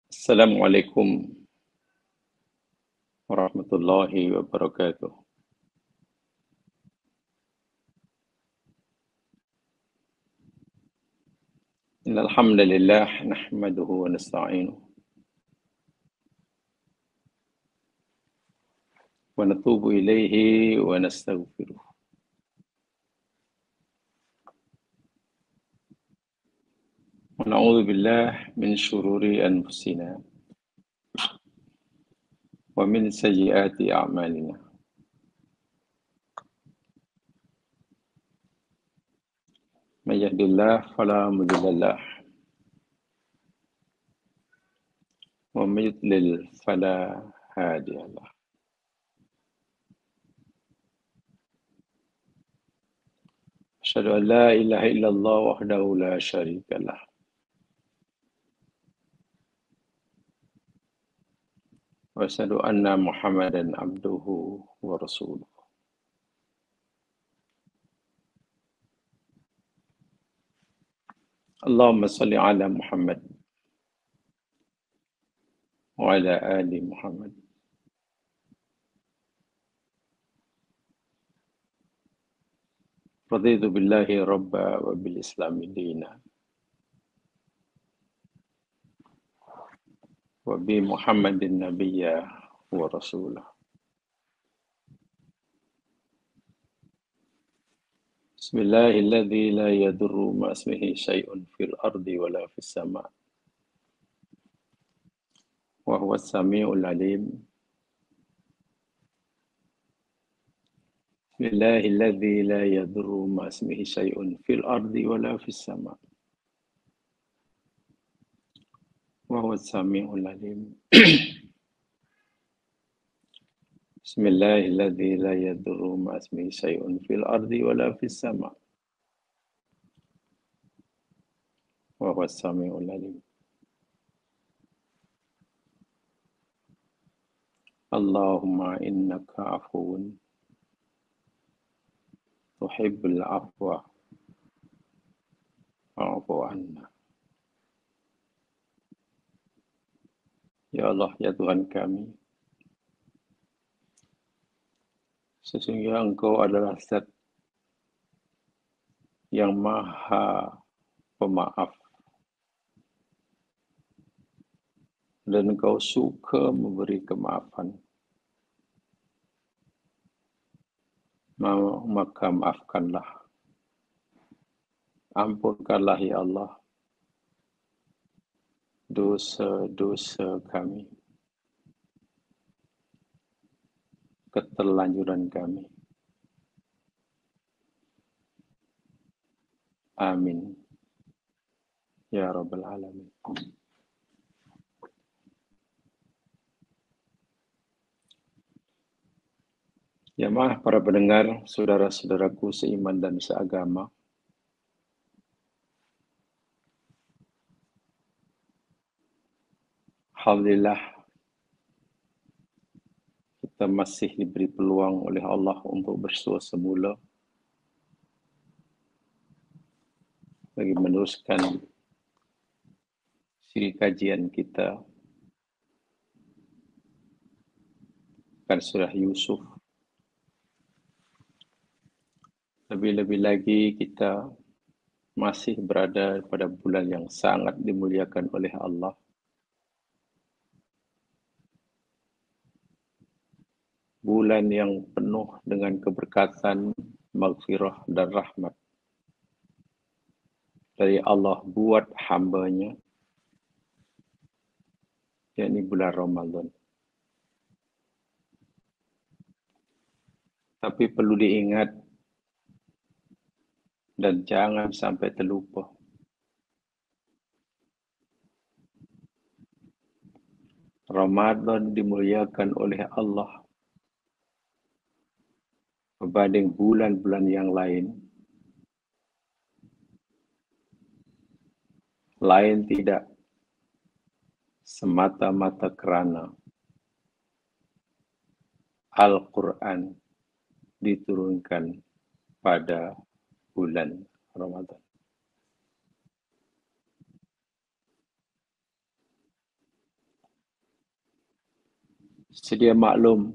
Assalamualaikum warahmatullahi wabarakatuh. Innal hamdalillah nahmaduhu wa nasta'inuhu wa natubu ilaihi wa nastaghfiruh. Wa na'udzu billahi min syururi anfusina wa min sayyiati a'malina. May yahdihillahu fala mudilla lahu wa may yudlil fala hadiya lahu. Asyhadu an la ilaha illallah wahdahu la syarika lah. Wa asyhadu anna Muhammadan abduhu wa rasuluh. Allahumma salli ala Muhammad wa ala ali Muhammad. Raditu billahi rabba wa bil islami dina wa bi Muhammadin nabiyya wa rasulah. Bismillahilladzi la yadurru ma ismihi syai'un fil ardi wa la fis sama' wa huwas samiul alim. Bismillahilladzi la yadurru ma ismihi syai'un fil ardi wa la fis sama' wa huwas samiul alim. Bismillahilladzi la yadurru ma ismihi syai'un fil ardi wa la fis sama' wa huwas samiul alim. Allahumma innaka afuwun tuhibbul afwa fa'fu anna. Ya Allah, ya Tuhan kami, sesungguhnya Engkau adalah Zat yang Maha Pemaaf dan Engkau suka memberi kemaafan. Maka maafkanlah, ampunkanlah ya Allah dosa-dosa kami, keterlanjuran kami. Amin ya Rabbal Alamin. Jamaah para pendengar, saudara-saudaraku seiman dan seagama, alhamdulillah kita masih diberi peluang oleh Allah untuk bersua semula bagi meneruskan siri kajian kita pada surah Yusuf. Lebih-lebih lagi kita masih berada pada bulan yang sangat dimuliakan oleh Allah. Bulan yang penuh dengan keberkatan, maghfirah dan rahmat dari Allah buat hamba-Nya, yakni bulan Ramadan. Tapi perlu diingat dan jangan sampai terlupa. Ramadan dimuliakan oleh Allah berbanding bulan-bulan yang lain. Lain tidak semata-mata kerana Al-Quran diturunkan pada bulan Ramadan. Sedia maklum,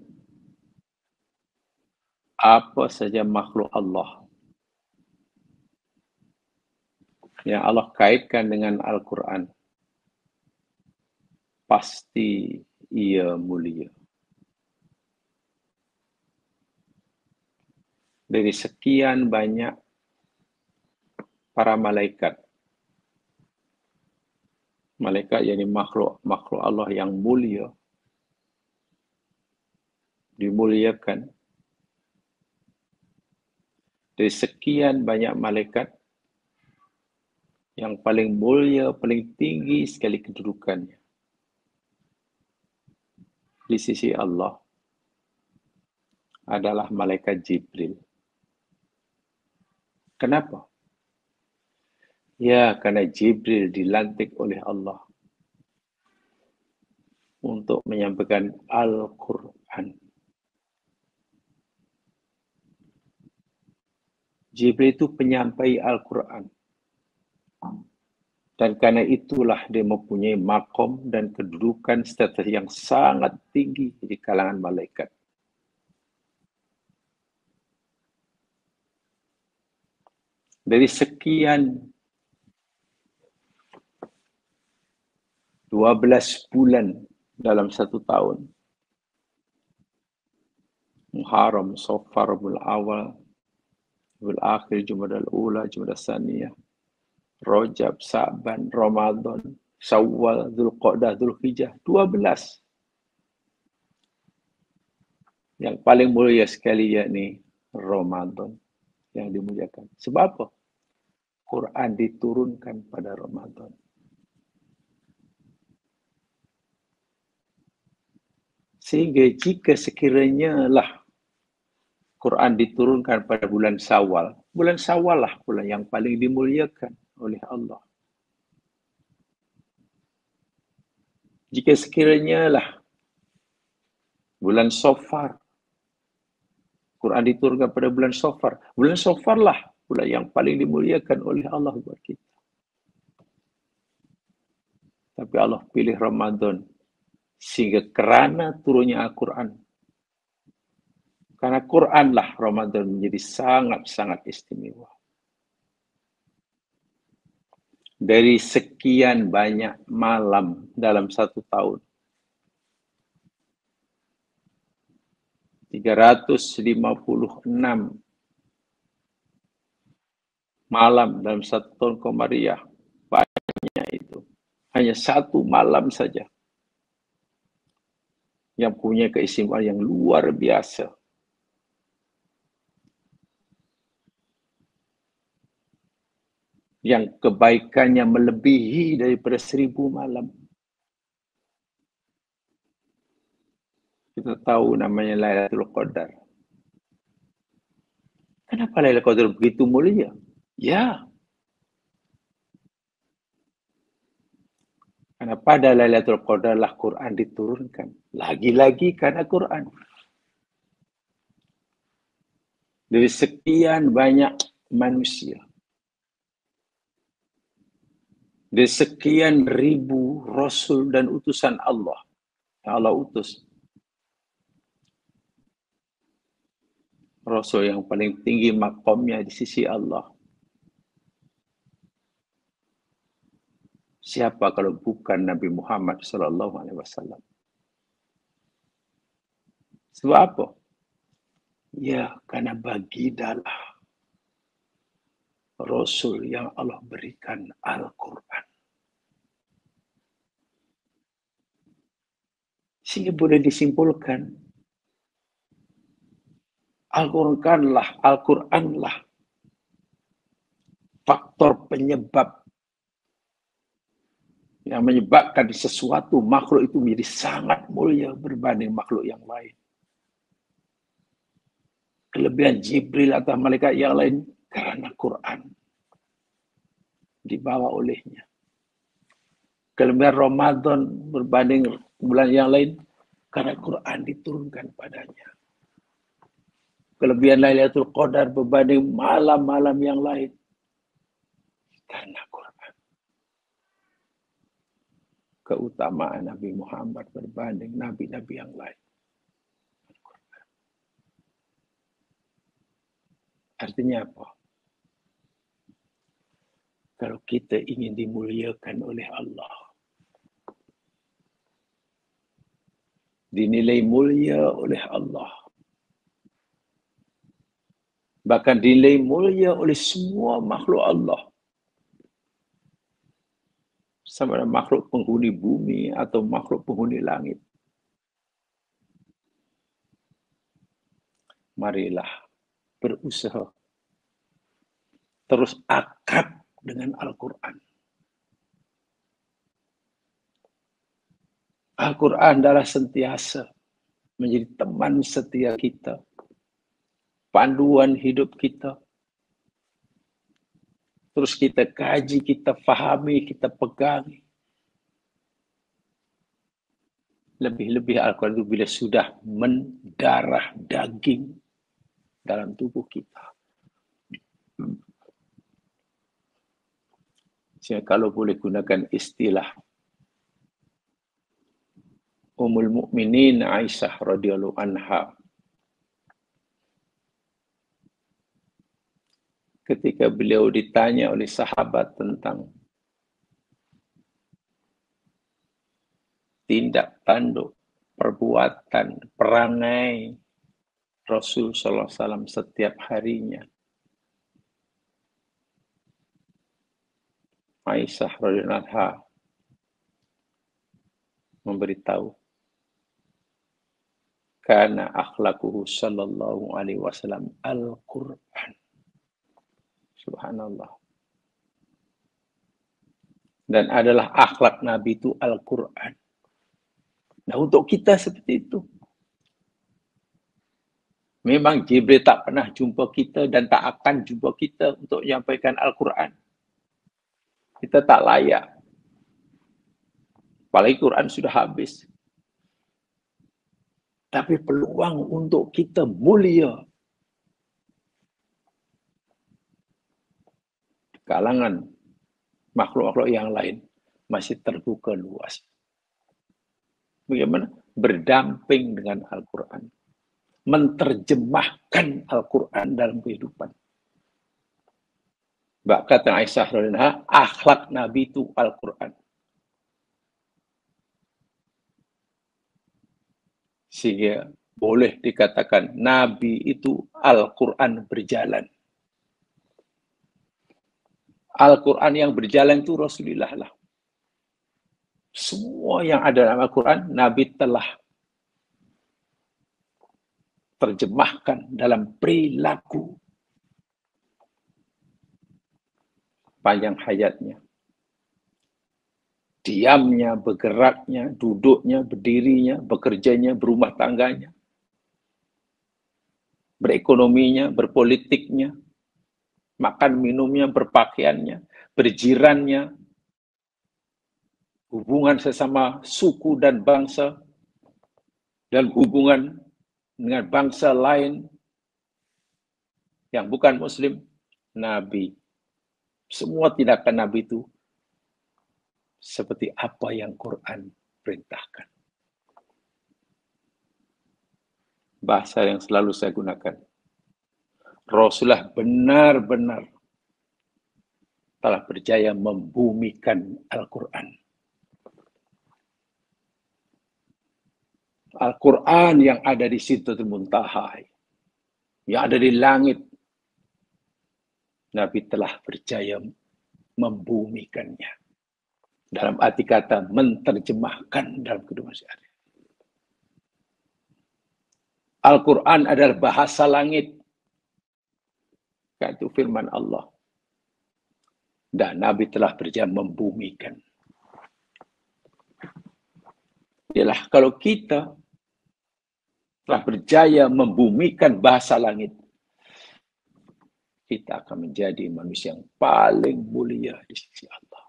apa saja makhluk Allah yang Allah kaitkan dengan Al-Quran, pasti ia mulia. Dari sekian banyak para malaikat, malaikat yakni makhluk Allah yang mulia, dimuliakan. Dari sekian banyak malaikat, yang paling mulia, paling tinggi sekali kedudukannya di sisi Allah adalah malaikat Jibril. Kenapa? Ya, karena Jibril dilantik oleh Allah untuk menyampaikan Al-Quran. Jibril itu penyampai Al-Quran. Dan karena itulah dia mempunyai makom dan kedudukan status yang sangat tinggi di kalangan malaikat. Dari sekian 12 bulan dalam satu tahun, Muharram, Safar, Rabiul Awal, Rabiul Akhir, Jumadal Ula, Jumadal Saniyah, Rajab, Sa'ban, Ramadan, Syawal, Dzulqa'dah, Dzulhijjah, 12. Yang paling mulia sekali yakni Ramadan yang dimuliakan. Sebab apa? Quran diturunkan pada Ramadan. Sehingga jika sekiranya lah Quran diturunkan pada bulan Syawal lah bulan yang paling dimuliakan oleh Allah. Jika sekiranya lah bulan Safar, Quran diturunkan pada bulan Safar lah bulan yang paling dimuliakan oleh Allah buat kita. Tapi Allah pilih Ramadan sehingga kerana turunnya Al-Quran, karena Quran lah Ramadan menjadi sangat-sangat istimewa. Dari sekian banyak malam dalam satu tahun, 356 malam dalam satu tahun Komariah, banyak itu. Hanya satu malam saja yang punya keistimewaan yang luar biasa. Yang kebaikannya melebihi daripada 1000 malam. Kita tahu namanya Lailatul Qadar. Kenapa Lailatul Qadar begitu mulia? Ya, karena pada Lailatul Qadar lah Quran diturunkan. Lagi-lagi karena Quran. Dari sekian banyak manusia, dari sekian ribu Rasul dan utusan Allah yang Allah utus, Rasul yang paling tinggi makomnya di sisi Allah. Siapa kalau bukan Nabi Muhammad SAW? Sebab apa? Ya, karena bagindalah Rasul yang Allah berikan Al-Quran. Sehingga boleh disimpulkan, Al-Quranlah faktor penyebab yang menyebabkan sesuatu makhluk itu menjadi sangat mulia berbanding makhluk yang lain. Kelebihan Jibril atau malaikat yang lain karena Quran dibawa olehnya. Kelebihan Ramadan berbanding bulan yang lain karena Quran diturunkan padanya. Kelebihan Lailatul Qadar berbanding malam-malam yang lain karena Quran. Keutamaan Nabi Muhammad berbanding nabi-nabi yang lain Artinya apa? Kalau kita ingin dimuliakan oleh Allah, dinilai mulia oleh Allah, bahkan dinilai mulia oleh semua makhluk Allah, sama ada makhluk penghuni bumi atau makhluk penghuni langit. Marilah berusaha terus akrab dengan Al-Quran. Al-Quran adalah sentiasa menjadi teman setia kita, panduan hidup kita. Terus kita kaji, kita fahami, kita pegangi. Lebih-lebih Al-Quran itu bila sudah mendarah daging dalam tubuh kita. Saya kalau boleh gunakan istilah Ummul Mukminin Aisyah radhiyallahu anha, ketika beliau ditanya oleh sahabat tentang tindak tanduk, perbuatan, perangai Rasul sallallahu alaihi wasallam setiap harinya, Aisyah radhiyallahu anha memberitahu, karena akhlakuhu sallallahu alaihi wasallam Al-Quran. Subhanallah. Dan adalah akhlak Nabi itu Al-Quran. Nah, untuk kita seperti itu. Memang Jibril tak pernah jumpa kita dan tak akan jumpa kita untuk menyampaikan Al-Quran. Kita tak layak. Apalagi Quran sudah habis. Tapi peluang untuk kita mulia di kalangan makhluk-makhluk yang lain masih terbuka luas. Bagaimana? Berdamping dengan Al-Quran. Menterjemahkan Al-Quran dalam kehidupan. Kata Aisyah radhiyallahu anha, akhlak Nabi itu Al-Quran. Sehingga boleh dikatakan Nabi itu Al-Quran berjalan. Al-Quran yang berjalan itu Rasulullah lah. Semua yang ada dalam Al-Quran, Nabi telah terjemahkan dalam perilaku panjang hayatnya. Diamnya, bergeraknya, duduknya, berdirinya, bekerjanya, berumah tangganya, berekonominya, berpolitiknya, makan minumnya, berpakaiannya, berjirannya, hubungan sesama suku dan bangsa, dan hubungan dengan bangsa lain yang bukan Muslim. Nabi, semua tindakan Nabi itu seperti apa yang Quran perintahkan. Bahasa yang selalu saya gunakan. Rasulullah benar-benar telah berjaya membumikan Al-Quran. Al-Quran yang ada di Sidratul Muntaha, yang ada di langit, Nabi telah berjaya membumikannya. Dalam arti kata, menterjemahkan dalam kehidupan sehari. Al-Quran adalah bahasa langit. Itu firman Allah. Dan Nabi telah berjaya membumikan. Ialah kalau kita telah berjaya membumikan bahasa langit, kita akan menjadi manusia yang paling mulia di sisi Allah.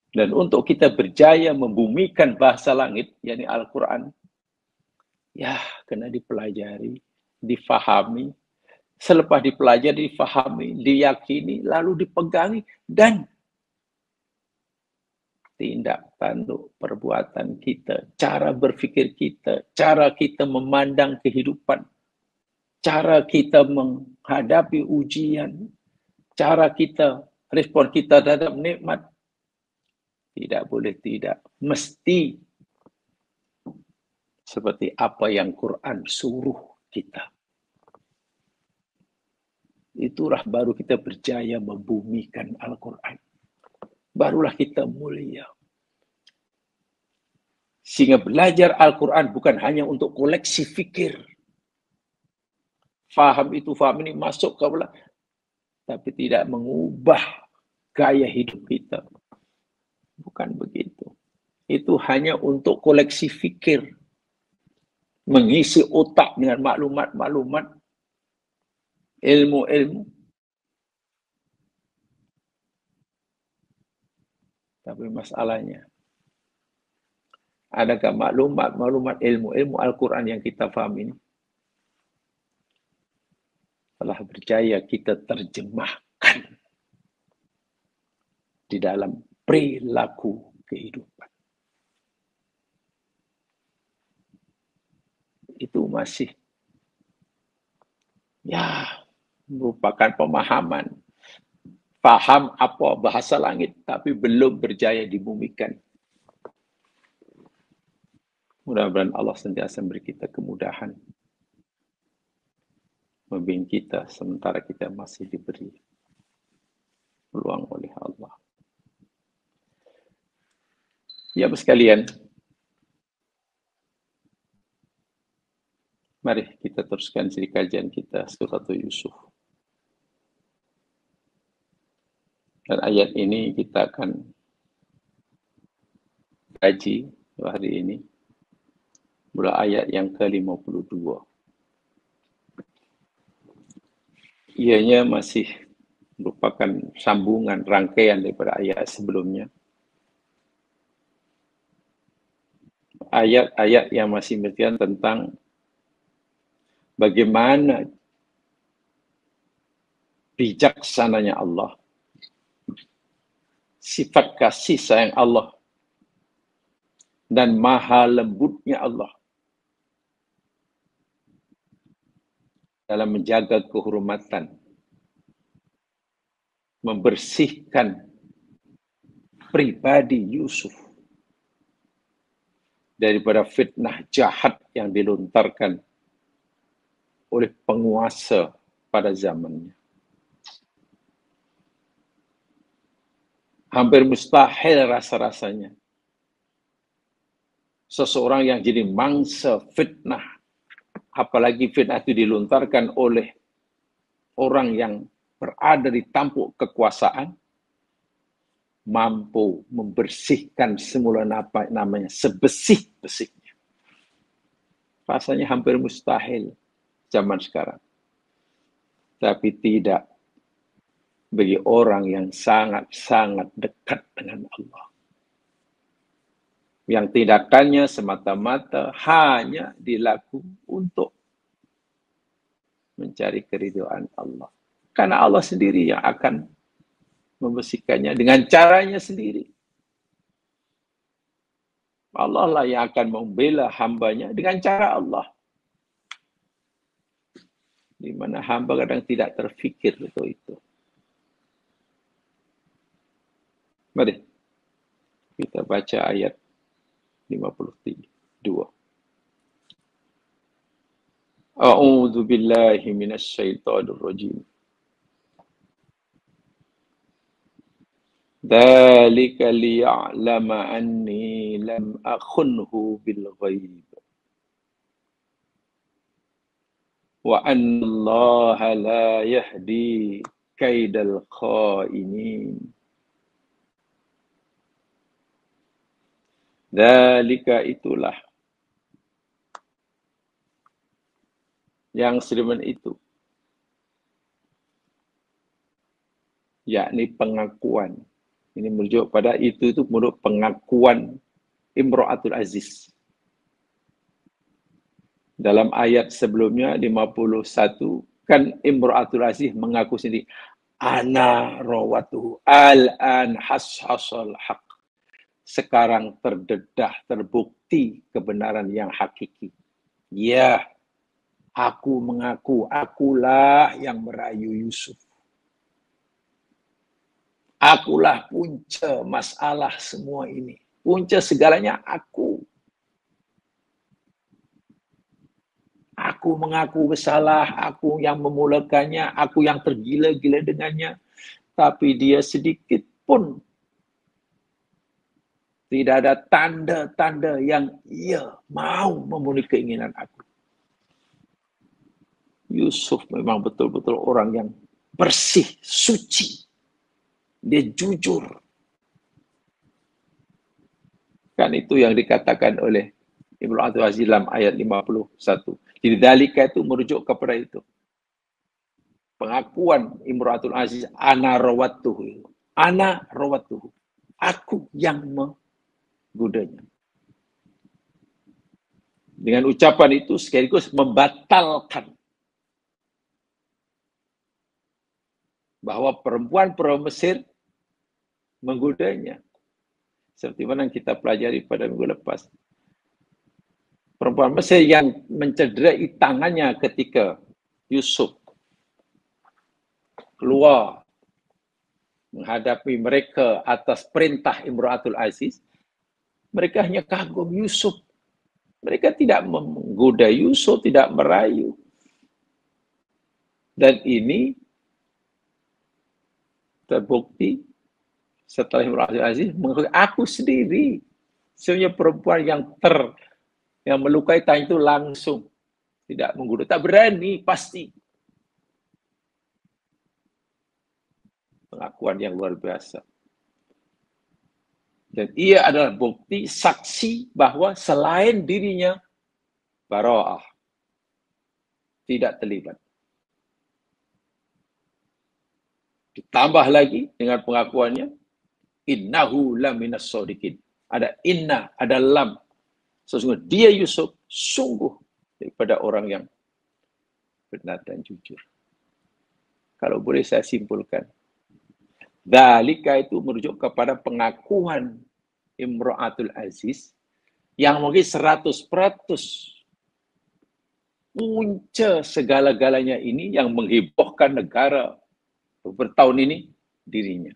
Dan untuk kita berjaya membumikan bahasa langit, yakni Al-Quran, ya kena dipelajari, difahami. Selepas dipelajari, difahami, diyakini, lalu dipegangi, dan tindak tanduk perbuatan kita, cara berpikir kita, cara kita memandang kehidupan, cara kita menghadapi ujian, cara kita, respon kita terhadap nikmat, tidak boleh tidak. Mesti seperti apa yang Quran suruh kita. Itulah baru kita berjaya membumikan Al-Quran. Barulah kita mulia. Sehingga belajar Al-Quran bukan hanya untuk koleksi fikir. Faham itu, faham ini, masuk ke belah. Tapi tidak mengubah gaya hidup kita. Bukan begitu. Itu hanya untuk koleksi fikir. Mengisi otak dengan maklumat-maklumat, ilmu-ilmu. Tapi masalahnya, adakah maklumat ilmu Al-Quran yang kita faham ini telah berjaya kita terjemahkan di dalam perilaku kehidupan? Itu masih merupakan pemahaman. Paham apa bahasa langit, tapi belum berjaya dibumikan. Mudah-mudahan Allah sentiasa memberi kita kemudahan membimbing kita sementara kita masih diberi peluang oleh Allah. Ya, sekalian, mari kita teruskan siri kajian kita surat Yusuf. Dan ayat ini kita akan kaji hari ini. Mulai ayat yang ke-52. Ianya masih merupakan sambungan rangkaian daripada ayat sebelumnya. Ayat-ayat yang masih berbicara tentang bagaimana bijaksananya Allah, sifat kasih sayang Allah, dan maha lembutnya Allah dalam menjaga kehormatan, membersihkan pribadi Yusuf daripada fitnah jahat yang dilontarkan oleh penguasa pada zamannya. Hampir mustahil rasa-rasanya seseorang yang jadi mangsa fitnah, apalagi fitnah itu dilontarkan oleh orang yang berada di tampuk kekuasaan, mampu membersihkan semula namanya sebesih-besihnya. Rasanya hampir mustahil zaman sekarang. Tapi tidak bagi orang yang sangat-sangat dekat dengan Allah. Yang tindakannya semata-mata hanya dilakukan untuk mencari keridhaan Allah. Karena Allah sendiri yang akan membersihkannya dengan caranya sendiri. Allah lah yang akan membela hambanya dengan cara Allah. Di mana hamba kadang tidak terfikir itu. Mari kita baca ayat 52. A'udzu billahi minasy syaithanir rajim. Dzalika liya'lama anni lam akhunhu bil ghaib. Wa anna Allah la yahdi kaidal kha'inin. Dzalika itulah yang sedemikian itu, yakni pengakuan. Ini merujuk pada itu menurut pengakuan Imro'atul Aziz. Dalam ayat sebelumnya 51 kan Imro'atul Aziz mengaku sendiri, ana rawatuhu al-an hashasal haq. Sekarang terdedah, terbukti kebenaran yang hakiki. Ya, Aku mengaku, akulah yang merayu Yusuf. Akulah punca masalah semua ini. Punca segalanya aku. Aku mengaku bersalah, aku yang memulakannya, aku yang tergila-gila dengannya. Tapi dia sedikit pun tidak ada tanda-tanda yang ia mau memenuhi keinginan aku. Yusuf memang betul-betul orang yang bersih, suci. Dia jujur. Kan itu yang dikatakan oleh Imru'atul Aziz dalam ayat 51. Jadi dalika itu merujuk kepada itu. Pengakuan Imru'atul Aziz, ana rawattuhu. Ana rawattuhu. Aku yang menggodanya. Dengan ucapan itu sekaligus membatalkan bahwa perempuan Mesir menggodanya. Seperti mana yang kita pelajari pada minggu lepas. Perempuan Mesir yang mencederai tangannya ketika Yusuf keluar menghadapi mereka atas perintah Imru'atul Aziz, mereka hanya kagum Yusuf. Mereka tidak menggoda Yusuf, tidak merayu. Dan ini terbukti setelah Imru'atul Aziz mengakui, aku sendiri sebenarnya perempuan yang melukai tangan itu langsung tidak menggoda, tak berani pasti. Pengakuan yang luar biasa. Dan ia adalah bukti saksi bahwa selain dirinya bara'ah, tidak terlibat. Ditambah lagi dengan pengakuannya, innahu laminas shodiqin. Ada inna, ada lam. Sesungguhnya dia Yusuf sungguh daripada orang yang benar dan jujur. Kalau boleh saya simpulkan, dalika itu merujuk kepada pengakuan Imru'atul Aziz yang mungkin 100% punca segala-galanya ini yang menghebohkan negara bertahun ini dirinya.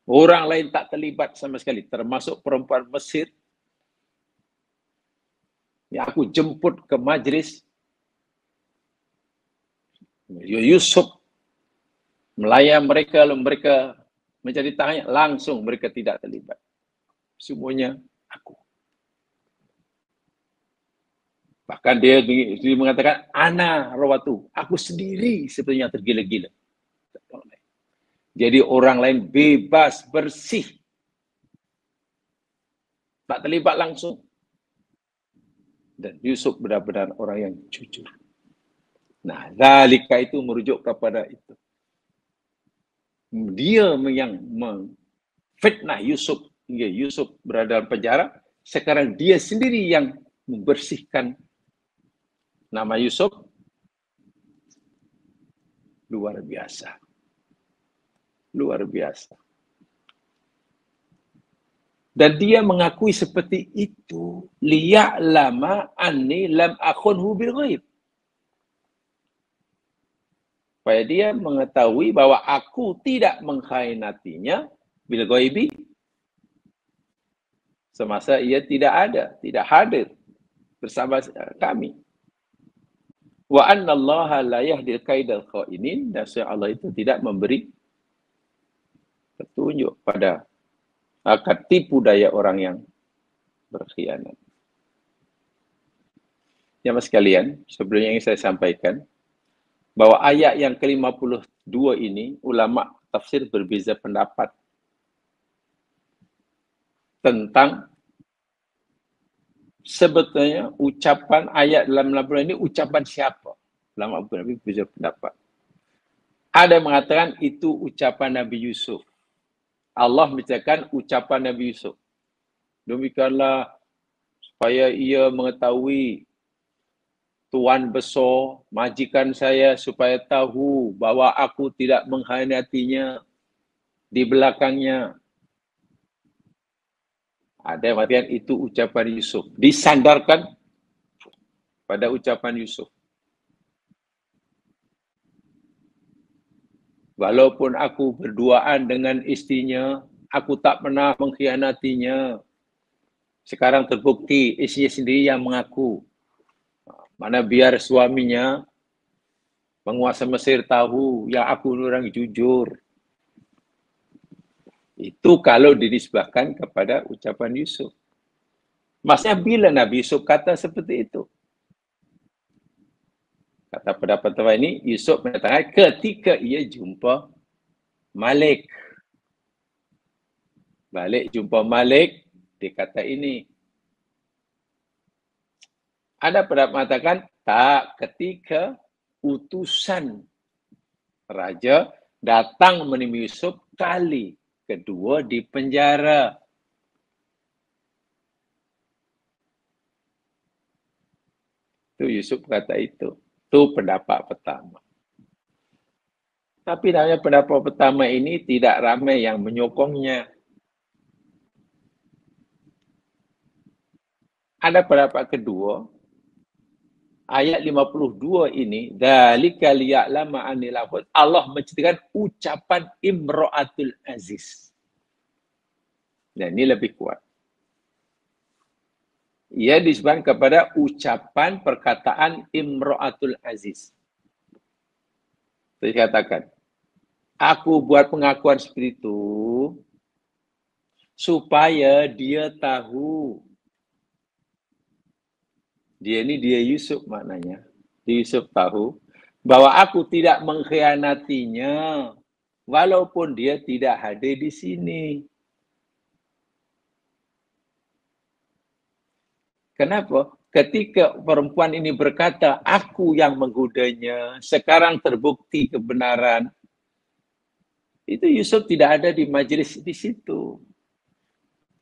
Orang lain tak terlibat sama sekali, termasuk perempuan Mesir yang aku jemput ke majlis Yusuf melayan mereka, lalu mereka mencari tangannya, langsung mereka tidak terlibat. Semuanya aku. Bahkan dia mengatakan, ana rawatu, aku sendiri sebenarnya tergila-gila. Jadi orang lain bebas, bersih. Tak terlibat langsung. Dan Yusuf benar-benar orang yang jujur. Nah, zalika itu merujuk kepada itu. Dia yang memfitnah Yusuf hingga Yusuf berada dalam penjara. Sekarang dia sendiri yang membersihkan nama Yusuf. Luar biasa. Luar biasa. Dan dia mengakui seperti itu. Liya'lama anni lam akhunhu bil ghaib. Supaya dia mengetahui bahwa aku tidak mengkhianatinya bil ghaibi. Semasa ia tidak ada, tidak hadir bersama kami. Wa anna Allah la yahdil kaidal kha'inin. Dan Allah itu tidak memberi petunjuk pada akan tipu daya orang yang berkhianat. Jemaah sekalian, sebelumnya yang saya sampaikan, bahwa ayat yang ke-52 ini, ulama tafsir berbeza pendapat tentang sebetulnya ucapan ayat dalam 60 ini ucapan siapa. Ulama berbeza pendapat. Ada yang mengatakan itu ucapan Nabi Yusuf. Allah menceritakan ucapan Nabi Yusuf. Demikianlah supaya ia mengetahui tuan besar, majikan saya supaya tahu bahwa aku tidak mengkhianatinya di belakangnya. Ada yang mengatakan itu ucapan Yusuf. Disandarkan pada ucapan Yusuf. Walaupun aku berduaan dengan istrinya, aku tak pernah mengkhianatinya. Sekarang terbukti istrinya sendiri yang mengaku. Mana biar suaminya, penguasa Mesir tahu yang aku orang jujur. Itu kalau dinisbahkan kepada ucapan Yusuf. Maksudnya bila Nabi Yusuf kata seperti itu? Kata pendapat terbaik ini, Yusuf mengatakan ketika ia jumpa Malik. Balik jumpa Malik, dia kata ini. Ada pendapat mengatakan, tak, ketika utusan raja datang menemui Yusuf kali kedua di penjara. Itu Yusuf kata itu. Itu pendapat pertama. Tapi namanya pendapat pertama ini tidak ramai yang menyokongnya. Ada pendapat kedua, ayat 52 ini, dzalika liya'lama anil afwad, Allah menceritakan ucapan Imra'atul Aziz. Dan ini lebih kuat. Ia disebutkan kepada ucapan perkataan Imra'atul Aziz. Saya katakan, aku buat pengakuan seperti itu supaya dia tahu. Dia Yusuf maknanya. Yusuf tahu bahwa aku tidak mengkhianatinya walaupun dia tidak hadir di sini. Kenapa? Ketika perempuan ini berkata, aku yang menggodanya, sekarang terbukti kebenaran. Itu Yusuf tidak ada di majelis di situ.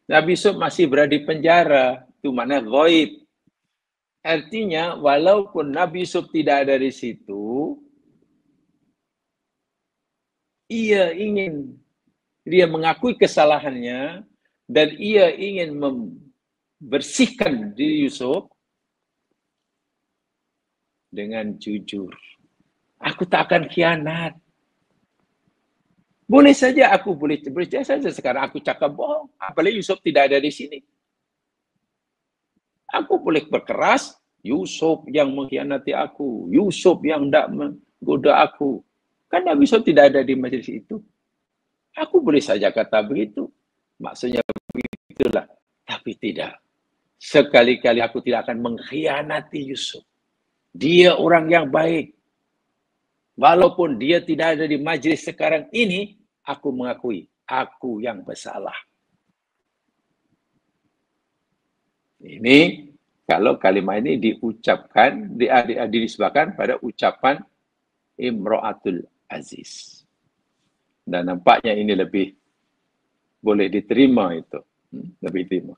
Nabi Yusuf masih berada di penjara. Itu makna ghaib. Artinya, walaupun Nabi Yusuf tidak ada di situ, dia mengakui kesalahannya dan ia ingin membersihkan diri Yusuf dengan jujur. Aku tak akan khianat. Boleh saja aku boleh saja sekarang aku cakap bohong. Apalagi Yusuf tidak ada di sini. Aku boleh berkeras, Yusuf yang mengkhianati aku. Yusuf yang tidak menggoda aku. Kan Nabi Yusuf tidak ada di majelis itu. Aku boleh saja kata begitu. Maksudnya begitulah. Tapi tidak. Sekali-kali aku tidak akan mengkhianati Yusuf. Dia orang yang baik. Walaupun dia tidak ada di majelis sekarang ini, aku mengakui, aku yang bersalah. Ini, kalau kalimat ini diucapkan, dinisbahkan pada ucapan Imra'atul Aziz. Dan nampaknya ini lebih boleh diterima itu. Lebih diterima.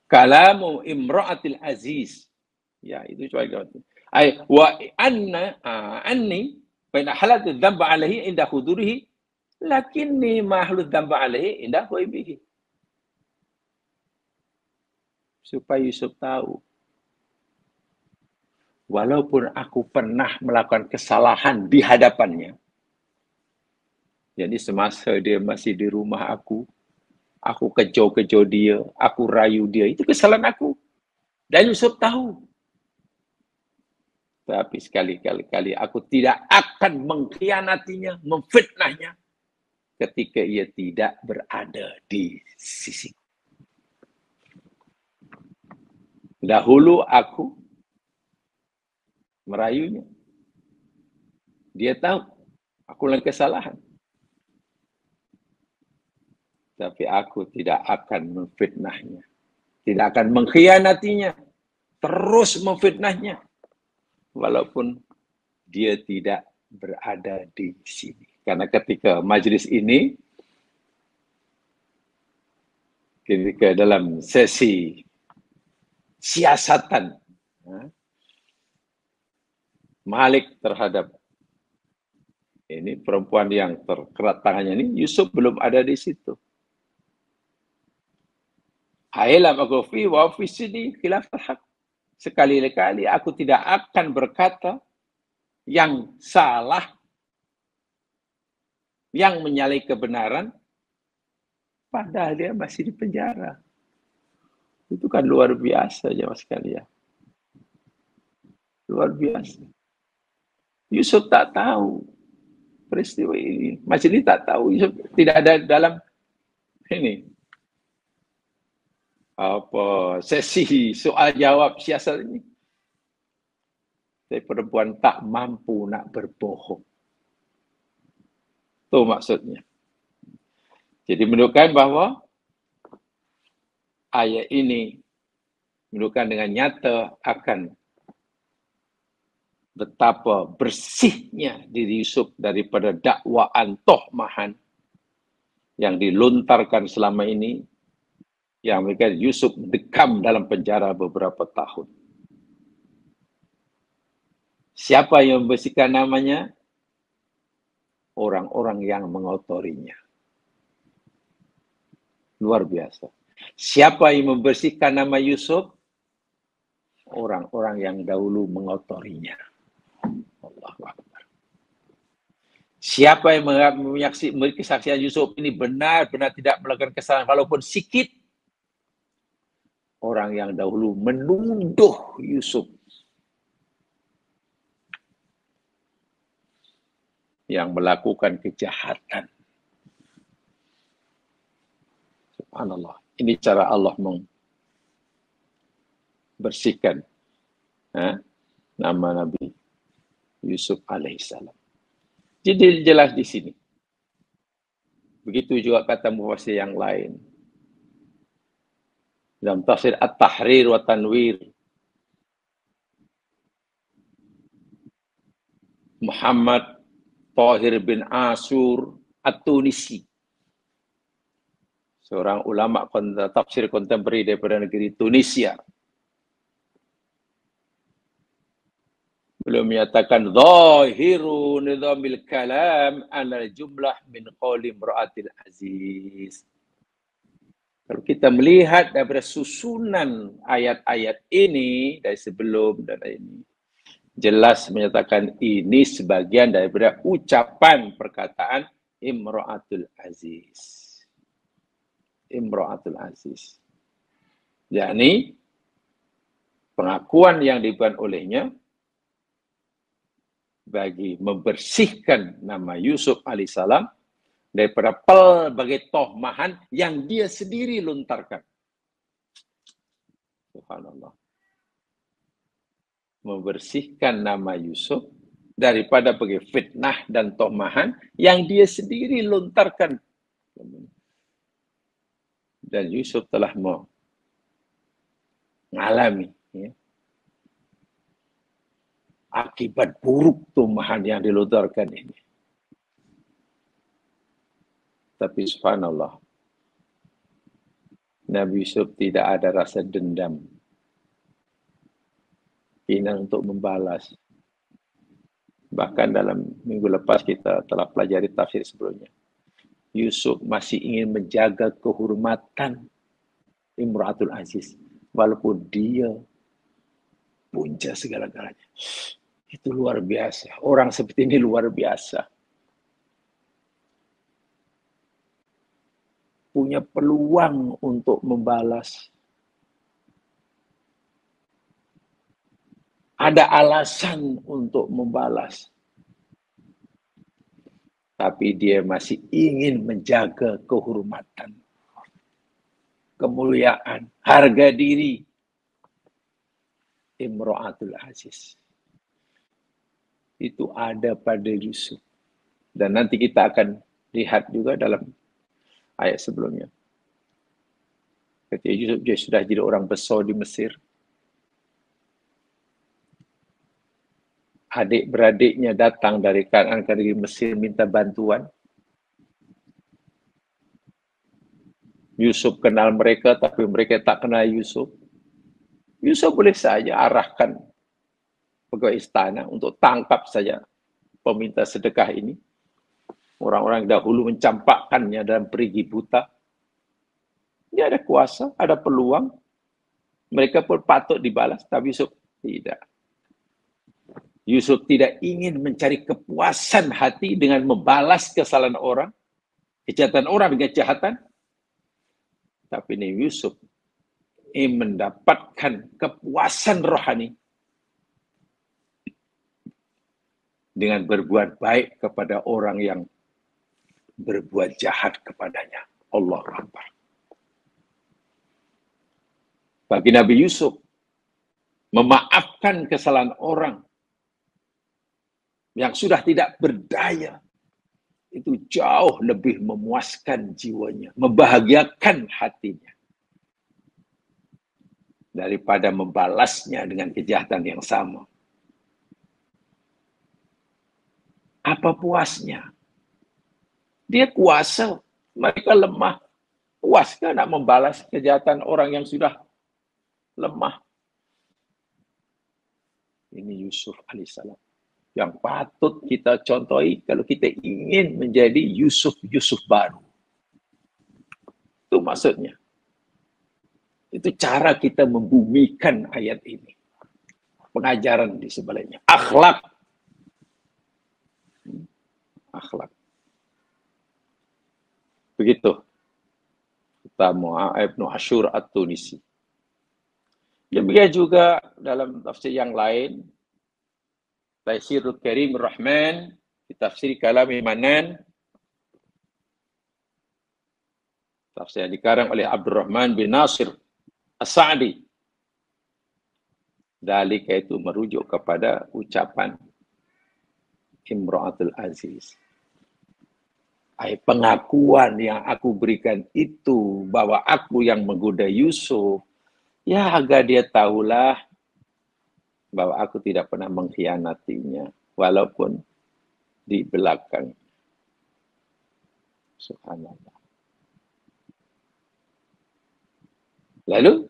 Kalamu Imra'atul Aziz. Ya, itu coba. Wa anni baina halatu dzamba alaihi inda hudurihi lakinni mahlu dzamba alaihi inda ghaibihi. Supaya Yusuf tahu, walaupun aku pernah melakukan kesalahan di hadapannya, jadi semasa dia masih di rumah aku kejar-kejar dia, aku rayu dia, itu kesalahan aku. Dan Yusuf tahu. Tapi sekali-kali aku tidak akan mengkhianatinya, memfitnahnya ketika ia tidak berada di sisi. Dahulu aku merayunya. Dia tahu aku lakukan kesalahan. Tapi aku tidak akan memfitnahnya. Tidak akan mengkhianatinya. Terus memfitnahnya. Walaupun dia tidak berada di sini. Karena ketika majelis ini, ketika dalam sesi siasatan Malik terhadap ini perempuan yang terkerat tangannya ini, Yusuf belum ada di situ. Ailam aku fi wa fi sini khilaf al-haq. Sekali-kali aku tidak akan berkata yang salah, yang menyalahi kebenaran, padahal dia masih di penjara. Itu kan luar biasa, jemaah sekalian. Luar biasa. Yusuf tak tahu peristiwa ini. Majelis tak tahu. Yusuf tidak ada dalam ini apa sesi soal jawab siasat ini. Tapi perempuan tak mampu nak berbohong. Itu maksudnya. Jadi menunjukkan bahwa ayat ini menunjukkan dengan nyata akan betapa bersihnya diri Yusuf daripada dakwaan tohmahan yang dilontarkan selama ini, yang mereka Yusuf dekam dalam penjara beberapa tahun. Siapa yang membersihkan namanya? Orang-orang yang mengotorinya. Luar biasa. Siapa yang membersihkan nama Yusuf? Orang-orang yang dahulu mengotorinya. Allahu Akbar. Siapa yang memberi kesaksian Yusuf ini benar-benar tidak melakukan kesalahan walaupun sikit? Orang yang dahulu menuduh Yusuf yang melakukan kejahatan. Subhanallah. Ini cara Allah membersihkan nama Nabi Yusuf alaihissalam. Jadi jelas di sini. Begitu juga kata mufassir yang lain. Dalam tafsir At-Tahrir wa Tanwir, Muhammad Tahir bin Ashur At-Tunisi, seorang ulama tafsir kontemporer daripada negeri Tunisia, beliau menyatakan zahiru nizamil kalam ala jumlah min qawli imra'atil aziz. Kalau kita melihat daripada susunan ayat-ayat ini dari sebelum dan ini, jelas menyatakan ini sebagian daripada ucapan perkataan Imra'atul Aziz. Imra'atul Aziz. Yakni pengakuan yang diberikan olehnya bagi membersihkan nama Yusuf alaihissalam daripada pelbagai tohmahan yang dia sendiri lontarkan. Subhanallah. Membersihkan nama Yusuf daripada berbagai fitnah dan tohmahan yang dia sendiri lontarkan. Dan Yusuf telah mengalami akibat buruk tohmahan yang dilontarkan ini. Tapi subhanallah, Nabi Yusuf tidak ada rasa dendam, keinginan untuk membalas. Bahkan dalam minggu lepas kita telah pelajari tafsir sebelumnya. Yusuf masih ingin menjaga kehormatan Imra'atul Aziz. Walaupun dia punca segala-galanya. Itu luar biasa. Orang seperti ini luar biasa. Punya peluang untuk membalas. Ada alasan untuk membalas. Tapi dia masih ingin menjaga kehormatan, kemuliaan, harga diri Imra'atul Aziz. Itu ada pada Yusuf. Dan nanti kita akan lihat juga dalam ayat sebelumnya. Ketika Yusuf dia sudah jadi orang besar di Mesir, adik-beradiknya datang dari Kanaan ke negeri Mesir minta bantuan. Yusuf kenal mereka, tapi mereka tak kenal Yusuf. Yusuf boleh saja arahkan pegawai istana untuk tangkap saja peminta sedekah ini. Orang-orang dahulu mencampakkannya dalam perigi buta. Dia ada kuasa, ada peluang. Mereka pun patut dibalas. Tapi Yusuf Tidak. Yusuf tidak ingin mencari kepuasan hati dengan membalas kesalahan orang, kejahatan orang dengan kejahatan. Tapi Nabi Yusuf ingin mendapatkan kepuasan rohani dengan berbuat baik kepada orang yang berbuat jahat kepadanya. Allahu Akbar. Bagi Nabi Yusuf, memaafkan kesalahan orang yang sudah tidak berdaya, itu jauh lebih memuaskan jiwanya, membahagiakan hatinya, daripada membalasnya dengan kejahatan yang sama. Apa puasnya? Dia kuasa, mereka lemah. Puaskah nak membalas kejahatan orang yang sudah lemah? Ini Yusuf alaihissalam yang patut kita contohi kalau kita ingin menjadi Yusuf baru. Itu maksudnya. Itu cara kita membumikan ayat ini. Pengajaran di sebaliknya. Akhlak. Akhlak. Begitu. Kata Ibnu Ashur At-Tunisi. Demikian juga dalam tafsir yang lain, Taisirul Karim Rahman, tafsir Kalam Manan, tafsir yang dikarang oleh Abdurrahman bin Nasir As-Sa'di. Dalika itu merujuk kepada ucapan Imra'atul Aziz. Pengakuan yang aku berikan itu bahwa aku yang menggoda Yusuf, ya agar dia tahulah bahwa aku tidak pernah mengkhianatinya, walaupun di belakang. Subhanallah. Lalu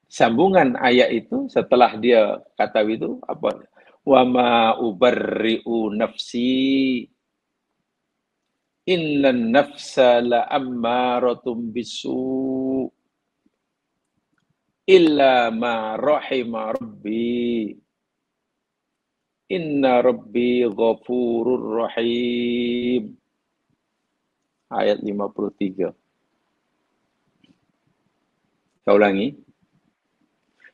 sambungan ayat itu setelah dia kata itu apa? Wa ma ubarri'u nafsi innan nafsa la ammaratum bisu illa ma rahima rabbi inna rabbi ghafurur rahim. Ayat 53. Saya ulangi.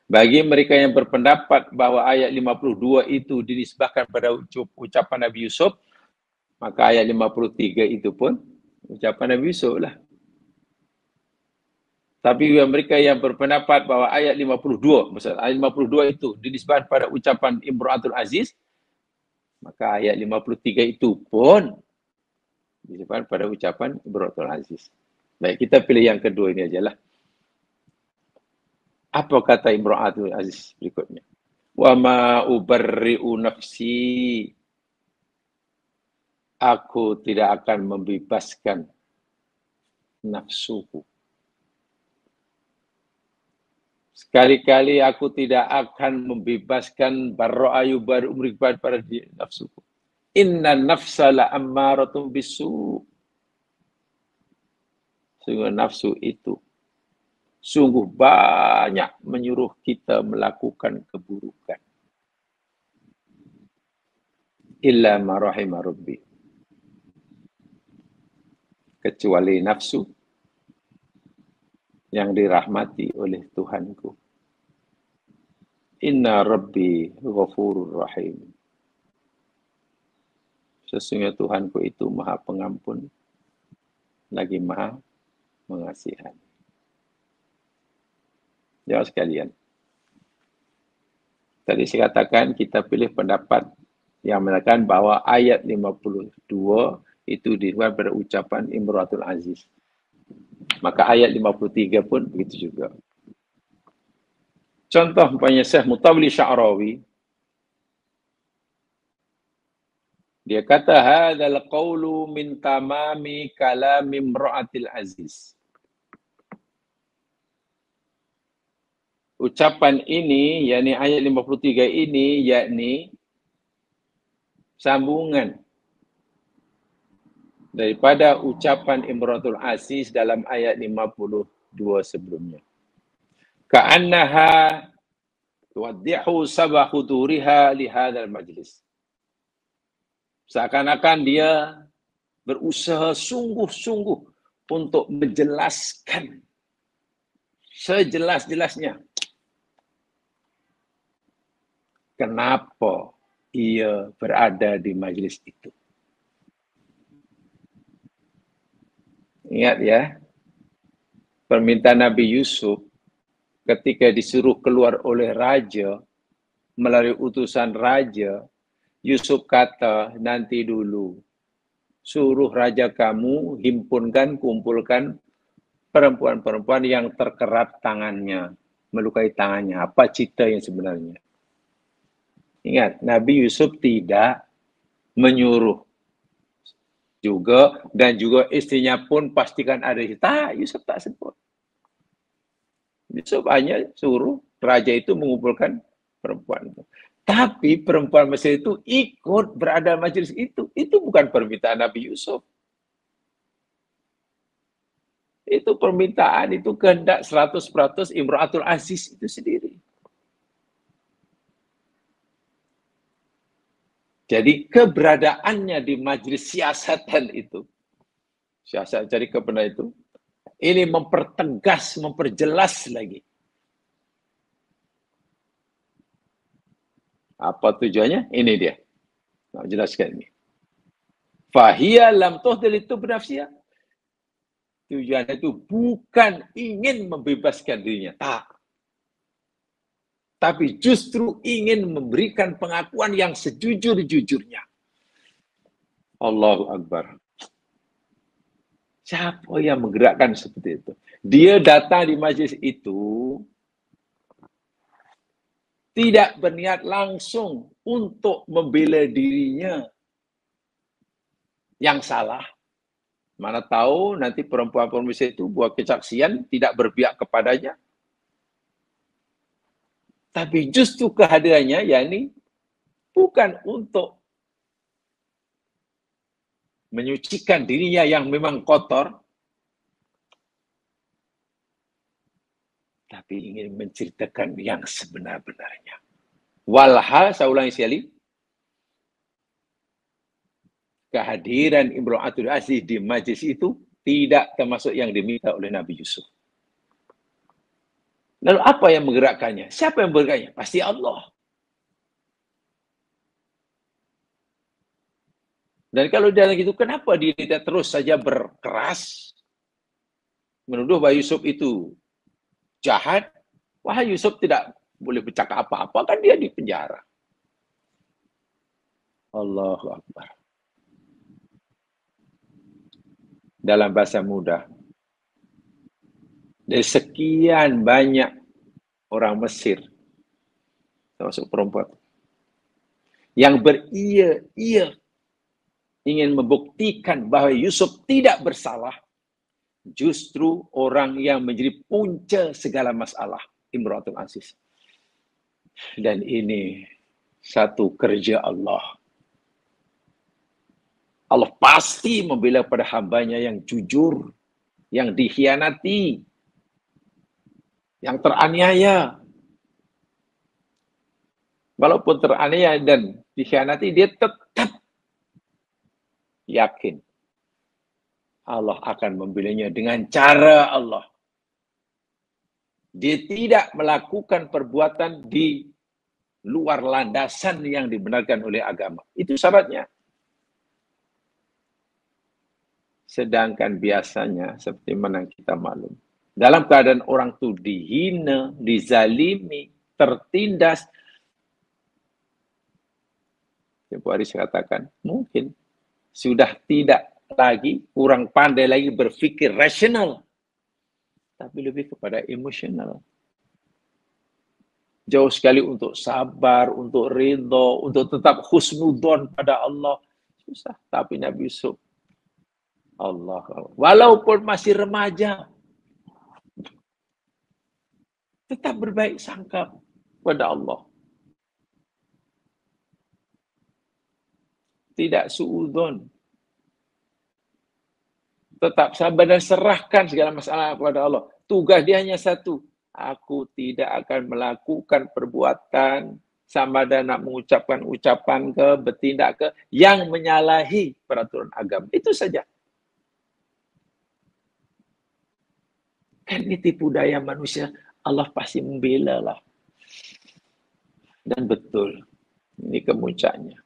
Bagi mereka yang berpendapat bahwa ayat 52 itu dinisbahkan pada ucapan Nabi Yusuf, maka ayat 53 itu pun ucapan Nabi Yusuf lah. Tapi mereka yang berpendapat bahwa ayat 52, maksud ayat 52 itu dinisbahkan pada ucapan Imra'atul Aziz, maka ayat 53 itu pun dinisbahkan pada ucapan Imra'atul Aziz. Baik, kita pilih yang kedua ini aja lah. Apa kata Imra'atul Aziz berikutnya? Wa ma ubarri'u nafsi. Aku tidak akan membebaskan nafsuku. Sekali-kali aku tidak akan membebaskan barra'ayu baru umribat pada nafsuku. Inna nafsa la ammaratum bisu. Sungguh nafsu itu sungguh banyak menyuruh kita melakukan keburukan. Illa ma rahima rabbi. Kecuali nafsu yang dirahmati oleh Tuhanku. Inna rabbi ghafurur rahim. Sesungguhnya Tuhanku itu maha pengampun, lagi maha mengasihani. Jawab sekalian. Tadi saya katakan kita pilih pendapat yang mengatakan bahwa ayat 52 itu dibuat pada ucapan Imra'atul Aziz. Maka ayat 53 pun begitu juga. Contoh umpamanya Syekh Mutawalli Sya'rawi, dia kata hadzal qawlu min tamami kalam Imra'atil Aziz. Ucapan ini, yakni ayat 53 ini, yakni sambungan daripada ucapan Imra'atul Aziz dalam ayat 52 sebelumnya. Ka'annaha Tuwaddihu sabah huduriha li hadzal majlis. Seakan-akan dia berusaha sungguh-sungguh untuk menjelaskan sejelas-jelasnya kenapa ia berada di majlis itu. Ingat ya, permintaan Nabi Yusuf ketika disuruh keluar oleh raja, melalui utusan raja, Yusuf kata, nanti dulu, suruh raja kamu himpunkan, kumpulkan perempuan-perempuan yang terkerat tangannya, melukai tangannya. Apa cerita yang sebenarnya? Ingat, Nabi Yusuf tidak menyuruh juga, dan juga istrinya pun pastikan ada. Yusuf tak sebut. Yusuf hanya suruh raja itu mengumpulkan perempuan itu. Tapi perempuan Mesir itu ikut berada majelis itu. Itu bukan permintaan Nabi Yusuf. Itu permintaan, itu kehendak 100% Imra'atul Aziz itu sendiri. Jadi keberadaannya di majelis siasatan itu, siasat jadi kebenaran itu, ini mempertegas, memperjelas lagi. Apa tujuannya? Ini dia. Nah, jelaskan ini. Fahiyya lam tuhdil itu benafsiyah. Tujuannya itu bukan ingin membebaskan dirinya. Tak. Tapi justru ingin memberikan pengakuan yang sejujur-jujurnya. Allahu Akbar. Siapa yang menggerakkan seperti itu? Dia datang di majlis itu tidak berniat langsung untuk membela dirinya yang salah. Mana tahu nanti perempuan-perempuan itu buat kesaksian tidak berpihak kepadanya. Tapi justru kehadirannya, yakni bukan untuk menyucikan dirinya yang memang kotor, tapi ingin menceritakan yang sebenar-benarnya. Walhal, saya ulangi sekali, kehadiran Imra'atul Aziz di majlis itu tidak termasuk yang diminta oleh Nabi Yusuf. Lalu apa yang menggerakkannya? Siapa yang menggerakkannya? Pasti Allah. Dan kalau dia gitu, kenapa dia tidak terus saja berkeras menuduh bahwa Yusuf itu jahat? Wah, Yusuf tidak boleh bercakap apa-apa, kan dia di penjara. Allahu Akbar. Dalam bahasa mudah, dari sekian banyak orang Mesir, termasuk perempuan, yang beria-ia ingin membuktikan bahwa Yusuf tidak bersalah, justru orang yang menjadi punca segala masalah, Imra'atul Aziz. Dan ini satu kerja Allah. Allah pasti membela pada hambanya yang jujur, yang dikhianati, yang teraniaya. Walaupun teraniaya dan dikhianati, dia tetap yakin Allah akan membelanya dengan cara Allah. Dia tidak melakukan perbuatan di luar landasan yang dibenarkan oleh agama. Itu syaratnya. Sedangkan biasanya, seperti mana kita maklum, dalam keadaan orang itu dihina, dizalimi, tertindas, Ibu Aris katakan, mungkin sudah tidak lagi, kurang pandai lagi berpikir rasional, tapi lebih kepada emosional. Jauh sekali untuk sabar, untuk ridho, untuk tetap husnudon pada Allah. Susah. Tapi Nabi Yusuf, Allah, walaupun masih remaja, tetap berbaik sangka pada Allah. Tidak suudzon. Tetap sabar dan serahkan segala masalah kepada Allah. Tugas dia hanya satu. Aku tidak akan melakukan perbuatan sama ada nak mengucapkan ucapan ke, bertindak ke, yang menyalahi peraturan agama. Itu saja. Kan ini tipu daya manusia. Allah pasti membela lah. Dan betul. Ini kemuncaknya.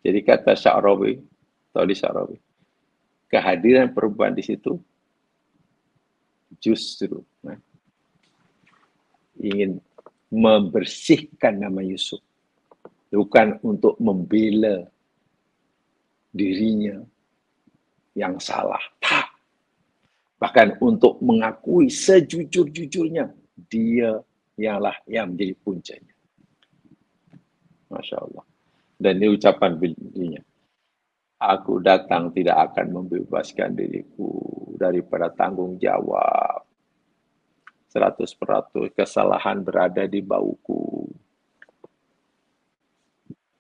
Jadi kata Sya'rawi, tahu di Sya'rawi, kehadiran perempuan di situ justru ingin membersihkan nama Yusuf. Bukan untuk membela dirinya yang salah. Tak. Bahkan untuk mengakui sejujur-jujurnya, dia ialah yang menjadi puncanya. Masya Allah. Dan ini ucapan belinya. Aku datang tidak akan membebaskan diriku daripada tanggung jawab. 100% kesalahan berada di bauku.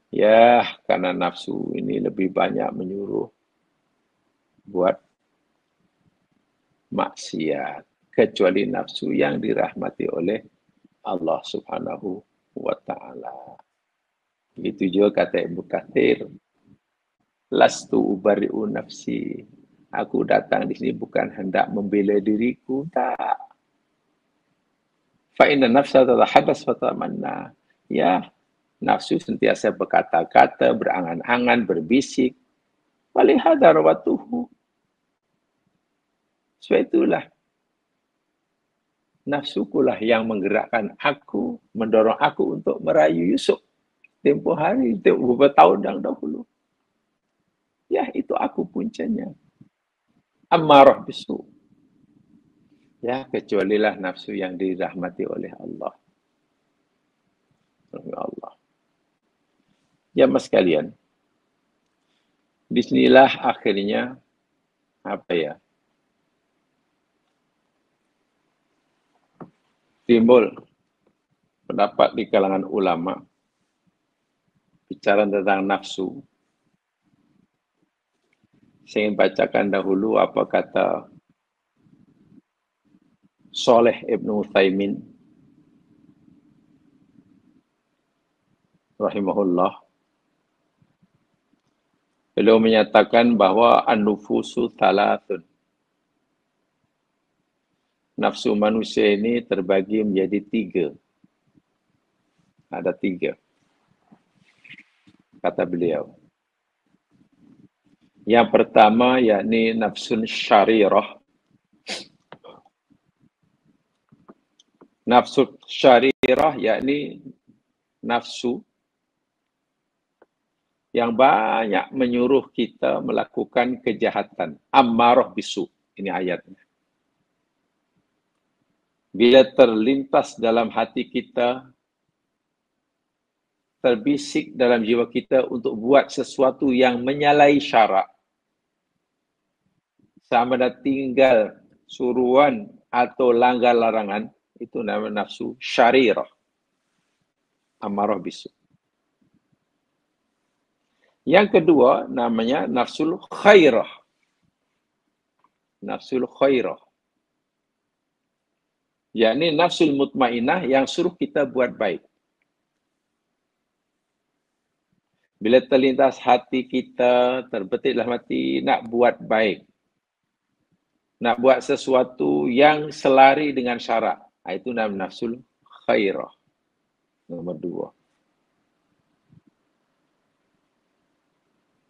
Ya, karena nafsu ini lebih banyak menyuruh buat maksiat. Kecuali nafsu yang dirahmati oleh Allah Subhanahu wa ta'ala. Begitu juga kata Ibnu Katsir. Lastu ubari'u nafsi. Aku datang di sini bukan hendak membela diriku, tak. Fa inna nafsa tatahadas wa tamanna. Ya, nafsu sentiasa berkata-kata, berangan-angan, berbisik. Walihada rawatuhu. Sebab itulah nafsukulah yang menggerakkan aku, mendorong aku untuk merayu Yusuf. Tempoh hari, beberapa tahun yang dahulu. Ya, itu aku puncanya. Ammarah bisu. Ya, kecualilah nafsu yang dirahmati oleh Allah. Allah. Ya, mas sekalian. Disinilah akhirnya, timbul pendapat di kalangan ulama bicara tentang nafsu. Saya ingin bacakan dahulu apa kata Saleh Ibnu Utsaimin rahimahullah. Beliau menyatakan bahwa an-nufusu thalathun. Nafsu manusia ini terbagi menjadi 3. Ada 3. Kata beliau. Yang pertama yakni nafsun syarirah. Nafsu syarirah yakni nafsu yang banyak menyuruh kita melakukan kejahatan. Ammarah bisu. Ini ayatnya. Bila terlintas dalam hati kita, terbisik dalam jiwa kita untuk buat sesuatu yang menyalahi syarak, sama ada tinggal suruhan atau langgar larangan, itu namanya nafsu syarirah. Ammarah bisu. Yang kedua namanya nafsul khairah. Nafsul khairah. Yakni nafsul mutmainah yang suruh kita buat baik. Bila terlintas hati kita, terbetik dalam hati nak buat baik. Nak buat sesuatu yang selari dengan syarak. Itu namanya nafsul khairah. Nombor 2.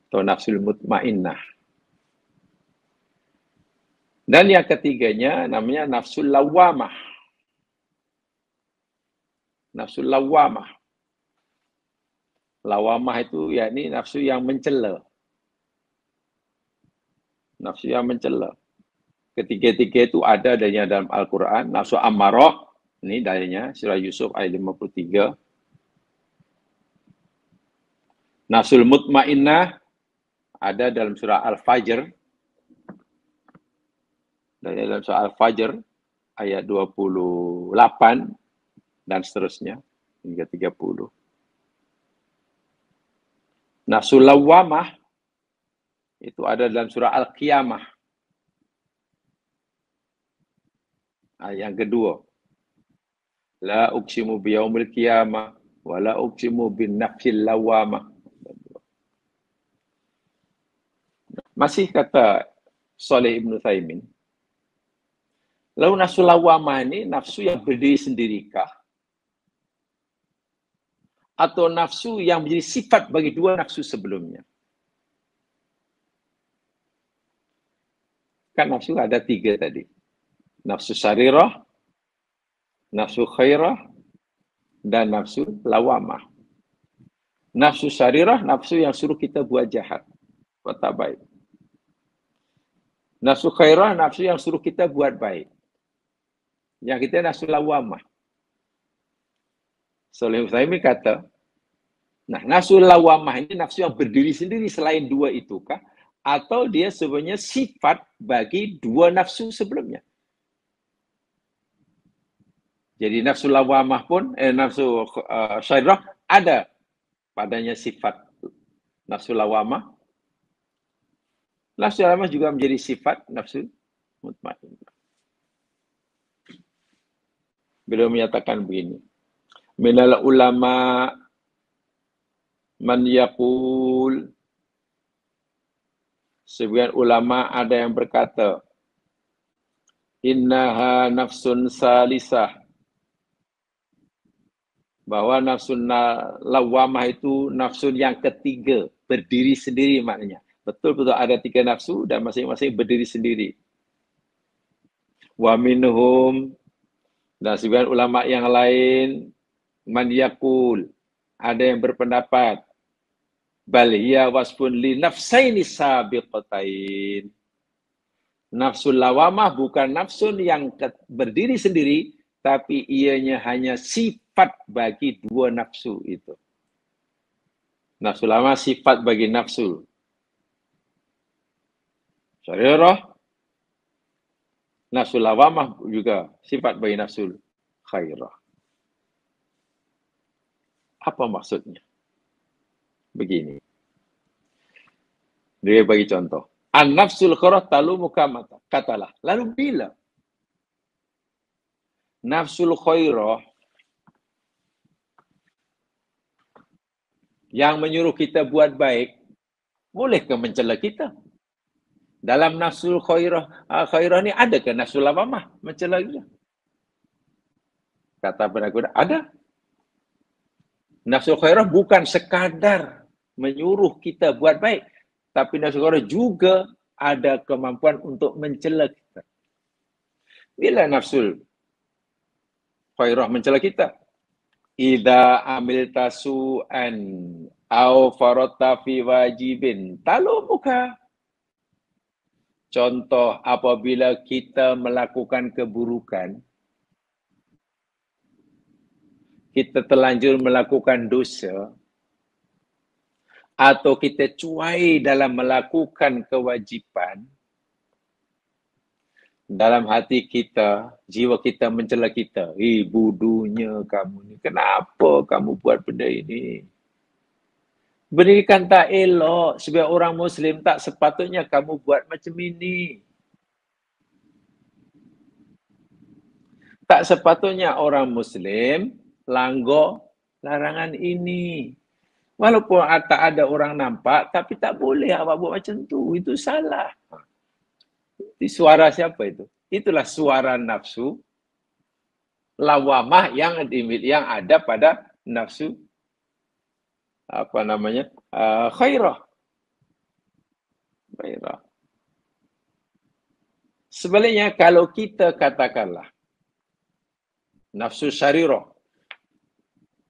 Atau nafsul mutmainnah. Dan yang ketiganya namanya nafsul lawamah. Nafsul lawamah. Lawamah itu yakni nafsu yang mencela. Nafsu yang mencela. Ketiga-tiga itu ada adanya dalam Al-Quran. Nafsu ammarah, ini dalilnya surah Yusuf ayat 53. Nafsul mutmainnah ada dalam surah Al-Fajr. Dalam surah Al-Fajr ayat 28 dan seterusnya hingga 30. Nafsul lawamah itu ada dalam surah Al-Qiyamah Yang kedua, la uqsimu biyaumil qiyamah wa la uqsimu bin nafsil lawamah. Masih kata Saleh Ibn Utsaimin, lalu nafsu lawamah ini nafsu yang berdiri sendirikah? Atau nafsu yang menjadi sifat bagi dua nafsu sebelumnya? Kan nafsu ada 3 tadi. Nafsu sarirah, nafsu khairah, dan nafsu lawamah. Nafsu sarirah, nafsu yang suruh kita buat jahat, buat tak baik. Nafsu khairah, nafsu yang suruh kita buat baik. Yang kita nafsu lawamah. Saleh Utsaimin kata, nah, nafsu lawamah ini nafsu yang berdiri sendiri selain 2 itu kah? Atau dia sebenarnya sifat bagi 2 nafsu sebelumnya? Jadi nafsu lawamah pun, nafsu syairah ada padanya sifat nafsu lawamah. Nafsu lawamah juga menjadi sifat nafsu mutmainnah. Beliau menyatakan begini, minal ulama man yaqul, sebagian ulama ada yang berkata, innaha nafsun salisah, bahwa nafsu lawamah itu nafsu yang ketiga, berdiri sendiri maknanya. Betul-betul ada 3 nafsu dan masing-masing berdiri sendiri. Wa minhum, dan sebagian ulama yang lain, man yaqul, ada yang berpendapat, bal hiya wasfun li nafsaini sabiqatain. Nafsu lawamah bukan nafsu yang berdiri sendiri, tapi ianya hanya sifat bagi 2 nafsu itu. Nafsu lawamah sifat bagi nafsu syarirah, nafsu lawamah juga sifat bagi nafsu khairah. Apa maksudnya? Begini. Dia bagi contoh. An-nafsul khairah talumu kama katalah. Lalu bila nafsul khairah yang menyuruh kita buat baik, bolehkah mencela kita? Dalam nafsul khairah ni ada ke nafsul lawamah mencela kita? Kata penakut, ada. Nafsul khairah bukan sekadar menyuruh kita buat baik, tapi nafsul khairah juga ada kemampuan untuk mencela kita. Bila nafsul khairah mencela kita? Idza amilta su'an au faratta fi wajibin talumuka. Contoh, apabila kita melakukan keburukan, kita terlanjur melakukan dosa, atau kita cuai dalam melakukan kewajipan, dalam hati kita, jiwa kita mencela kita. Bodohnya kamu ni. Kenapa kamu buat benda ini? Benda ini kan tak elok. Sebagai orang Muslim, tak sepatutnya kamu buat macam ini. Tak sepatutnya orang Muslim langgar larangan ini. Walaupun tak ada orang nampak, tapi tak boleh awak buat macam tu. Itu salah. Itu suara siapa itu? Itulah suara nafsu lawamah yang ada pada nafsu khairah. Sebaliknya, kalau kita katakanlah nafsu syarirah,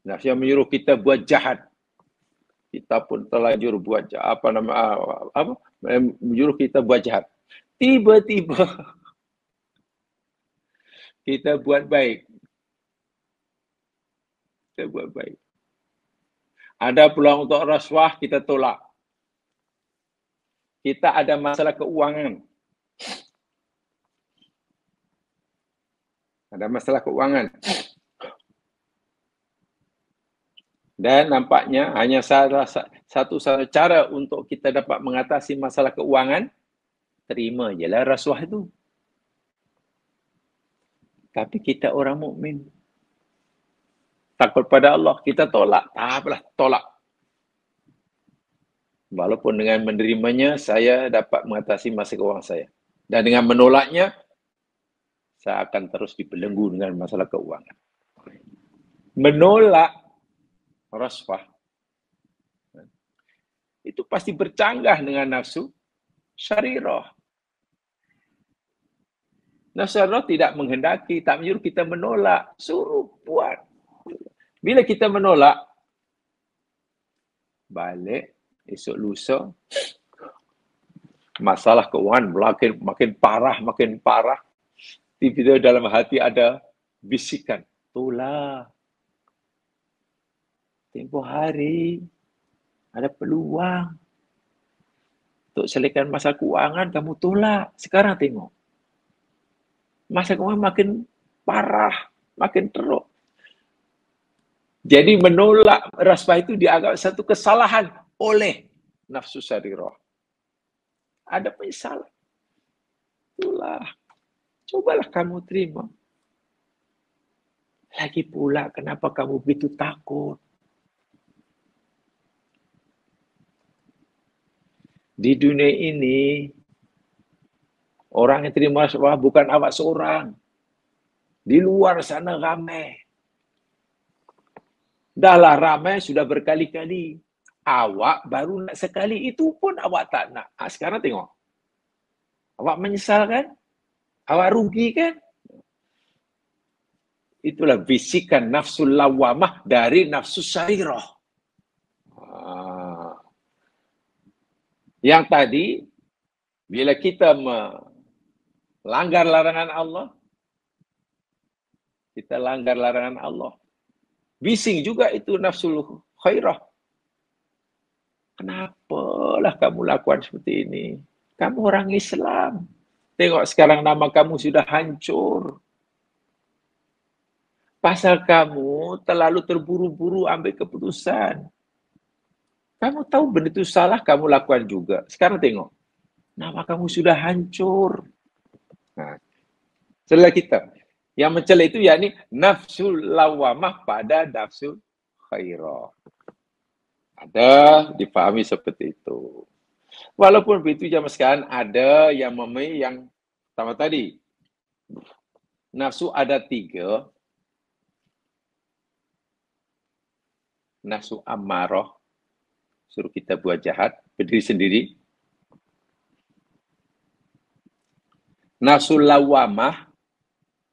nafsu yang menyuruh kita buat jahat, kita pun terlanjur buat jahat, menyuruh kita buat jahat. Tiba-tiba kita buat baik. Kita buat baik. Ada peluang untuk rasuah, kita tolak. Kita ada masalah keuangan. Ada masalah keuangan. Dan nampaknya hanya satu cara untuk kita dapat mengatasi masalah keuangan, terima je lah rasuah itu. Tapi kita orang mukmin, takut pada Allah, kita tolak. Tak apalah, tolak. Walaupun dengan menerimanya, saya dapat mengatasi masa keuangan saya. Dan dengan menolaknya, saya akan terus dibelenggu dengan masalah keuangan. Menolak rasfah, itu pasti bercanggah dengan nafsu syarirah. Nafsu syarirah tidak menghendaki, tak menyuruh kita menolak. Suruh, buat. Bila kita menolak, balik, esok lusa, masalah keuangan makin parah. Tiba-tiba dalam hati ada bisikan, itulah. Tempoh hari ada peluang untuk selesaikan masalah keuangan, kamu tolak. Sekarang tengok. Masalah keuangan makin parah, makin teruk. Jadi menolak rasbah itu dianggap satu kesalahan oleh nafsu syarirah. Ada penyesalan. Itulah. Cobalah kamu terima. Lagi pula, kenapa kamu begitu takut? Di dunia ini, orang yang terima rasbah bukan awak seorang. Di luar sana ramai. Dahlah ramai sudah berkali-kali. Awak baru nak sekali, itu pun awak tak nak. Sekarang tengok. Awak menyesal kan? Awak rugi kan? Itulah bisikan nafsu lawamah dari nafsu syarirah. Yang tadi, bila kita melanggar larangan Allah, kita langgar larangan Allah. Bising juga itu nafsu khairah. Kenapalah kamu lakukan seperti ini? Kamu orang Islam. Tengok sekarang nama kamu sudah hancur. Pasal kamu terlalu terburu-buru ambil keputusan. Kamu tahu benda itu salah, kamu lakukan juga. Sekarang tengok. Nama kamu sudah hancur. Nah, celah kita. Yang mencela itu yakni nafsu lawamah pada nafsu khairah. Ada dipahami seperti itu. Walaupun begitu zaman sekarang ada yang memilih yang sama tadi. Nafsu ada 3. Nafsu amarah, suruh kita buat jahat, berdiri sendiri. Nafsu lawamah,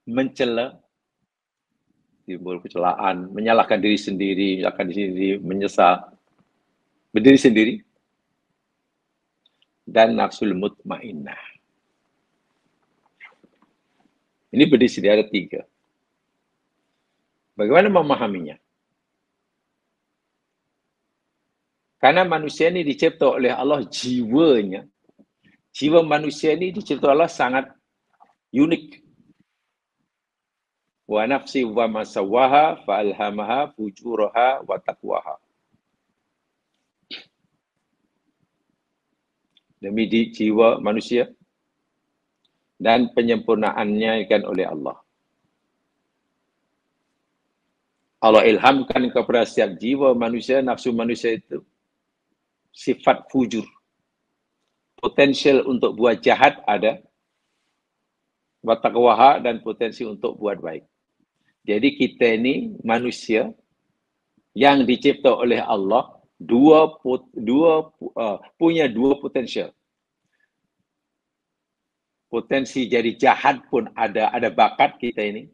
mencela, timbul kecelaan, menyalahkan diri sendiri, menyesal, berdiri sendiri. Dan nafsul mutmainnah. Ini berdiri sendiri ada 3. Bagaimana memahaminya? Karena manusia ini dicipta oleh Allah jiwanya. Jiwa manusia ini dicipta Allah sangat unik. Wa nafsi wa masawaha fa'alhamaha fujuraha wa taqwaha. Demi jiwa manusia dan penyempurnaannya kan oleh Allah. Allah ilhamkan kepada setiap jiwa manusia, nafsu manusia itu sifat fujur. Potensial untuk buat jahat ada, wa taqwaha, dan potensi untuk buat baik. Jadi kita ini manusia yang dicipta oleh Allah punya dua potensial. Potensi jadi jahat pun ada bakat kita ini.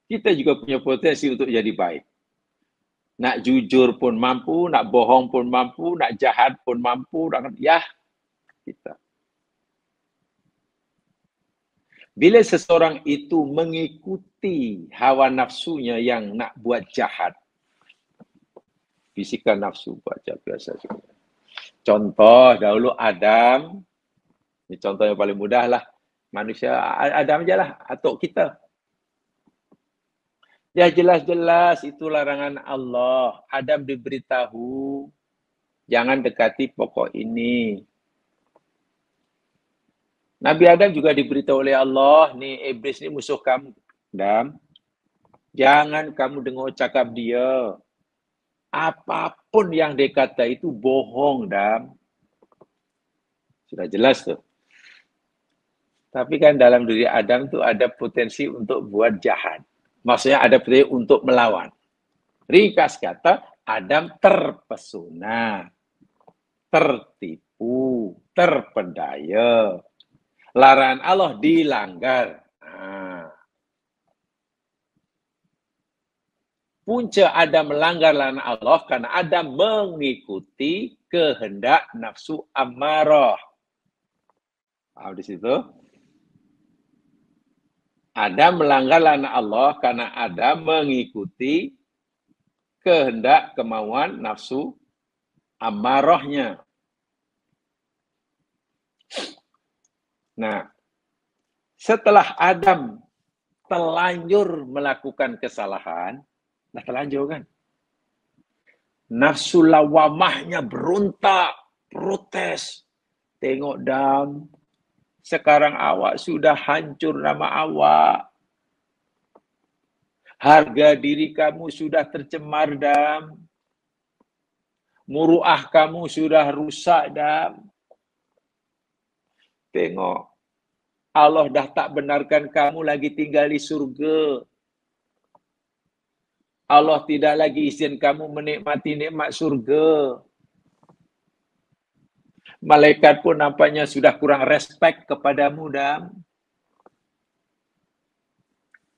Kita juga punya potensi untuk jadi baik. Nak jujur pun mampu, nak bohong pun mampu, nak jahat pun mampu, kita. Bila seseorang itu mengikuti hawa nafsunya yang nak buat jahat, bisikan nafsu baca biasa saja. Contoh dahulu Adam, ini contoh yang paling mudah lah. Manusia Adam je lah, atuk kita. Ya jelas-jelas itu larangan Allah. Adam diberitahu, jangan dekati pokok ini. Nabi Adam juga diberitahu oleh Allah, nih iblis ini musuh kamu. Adam, jangan kamu dengar cakap dia. Apapun yang dia kata itu bohong, Adam. Sudah jelas tuh. Tapi kan dalam diri Adam tuh ada potensi untuk buat jahat. Maksudnya ada potensi untuk melawan. Ringkas kata, Adam terpesona, tertipu, terpedaya. Larangan Allah dilanggar. Punca Adam melanggar larangan Allah karena Adam mengikuti kehendak nafsu ammarah. Paham di situ? Adam melanggar larangan Allah karena Adam mengikuti kehendak kemauan nafsu ammarahnya. Nah, setelah Adam telanjur melakukan kesalahan, telanjur kan? Nafsu lawamahnya berontak, protes. Tengok Adam, sekarang awak sudah hancur nama awak. Harga diri kamu sudah tercemar, Adam. Muruah kamu sudah rusak, Adam. Tengok, Allah dah tak benarkan kamu lagi tinggal di surga. Allah tidak lagi izin kamu menikmati nikmat surga. Malaikat pun nampaknya sudah kurang respect kepadamu, Adam.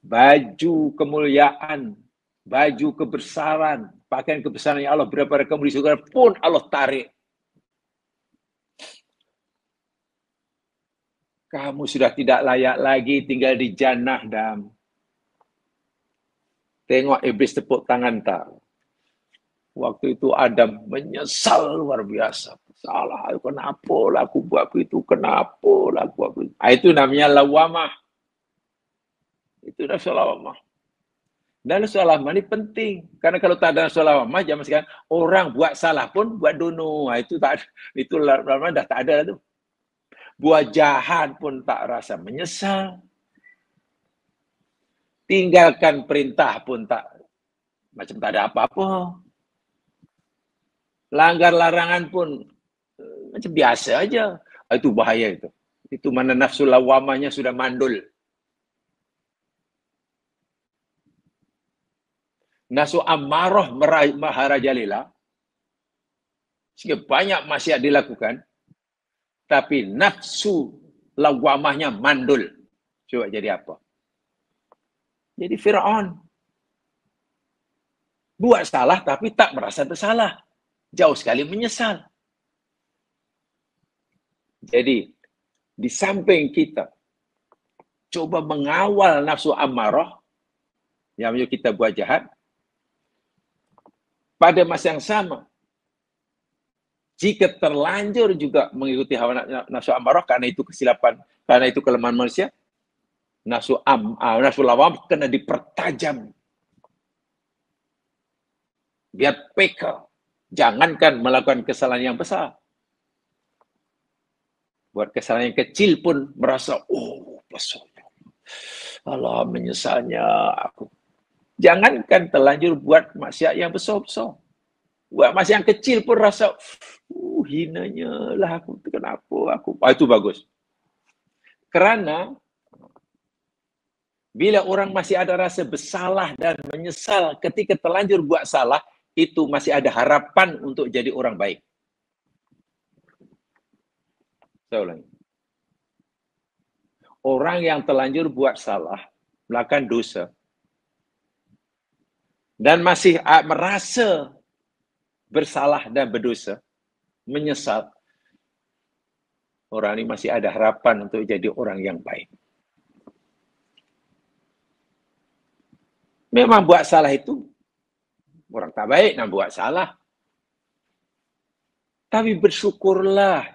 Baju kemuliaan, baju kebesaran, pakaian kebesaran yang Allah beri pada kamu di surga pun Allah tarik. Kamu sudah tidak layak lagi tinggal di jannah, Adam. Tengok iblis tepuk tangan tak. Waktu itu Adam menyesal luar biasa. Salah, kenapa lah aku buat itu? Kenapa lah aku buat itu? Itu namanya lawamah. Itu nafsu lawamah. Dan nafsu lawamah ini penting. Karena kalau tak ada nafsu lawamah, zaman sekarang orang buat salah pun buat dono. Itu tak, itu lama dah tak ada tu. Buat jahat pun tak rasa menyesal. Tinggalkan perintah pun tak, macam tak ada apa-apa. Langgar larangan pun macam biasa aja. Itu bahaya itu. Itu mana nafsu lawamahnya sudah mandul. Nafsu ammarah maharajalila. Sehingga banyak maksiat dilakukan. Tapi nafsu lawamahnya mandul. Coba jadi apa? Jadi Fir'aun. Buat salah tapi tak merasa bersalah. Jauh sekali menyesal. Jadi, di samping kita coba mengawal nafsu ammarah, yang menyuruh kita buat jahat, pada masa yang sama, jika terlanjur juga mengikuti hawa nafsu ammarah, karena itu kesilapan, karena itu kelemahan manusia, nafsu lawam kena dipertajam. Biar peka. Jangankan melakukan kesalahan yang besar. Buat kesalahan yang kecil pun merasa, oh, besar. Allah menyesalnya aku. Jangankan terlanjur buat maksiat yang besar-besar. Buat maksiat yang kecil pun rasa, hinanya lah aku, kenapa aku. Itu bagus. Kerana bila orang masih ada rasa bersalah dan menyesal ketika terlanjur buat salah, itu masih ada harapan untuk jadi orang baik. Saya ulangi. Orang yang terlanjur buat salah, melakukan dosa, dan masih merasa bersalah dan berdosa, menyesal, orang ini masih ada harapan untuk jadi orang yang baik. Memang buat salah itu, orang tak baik nak buat salah. Tapi bersyukurlah.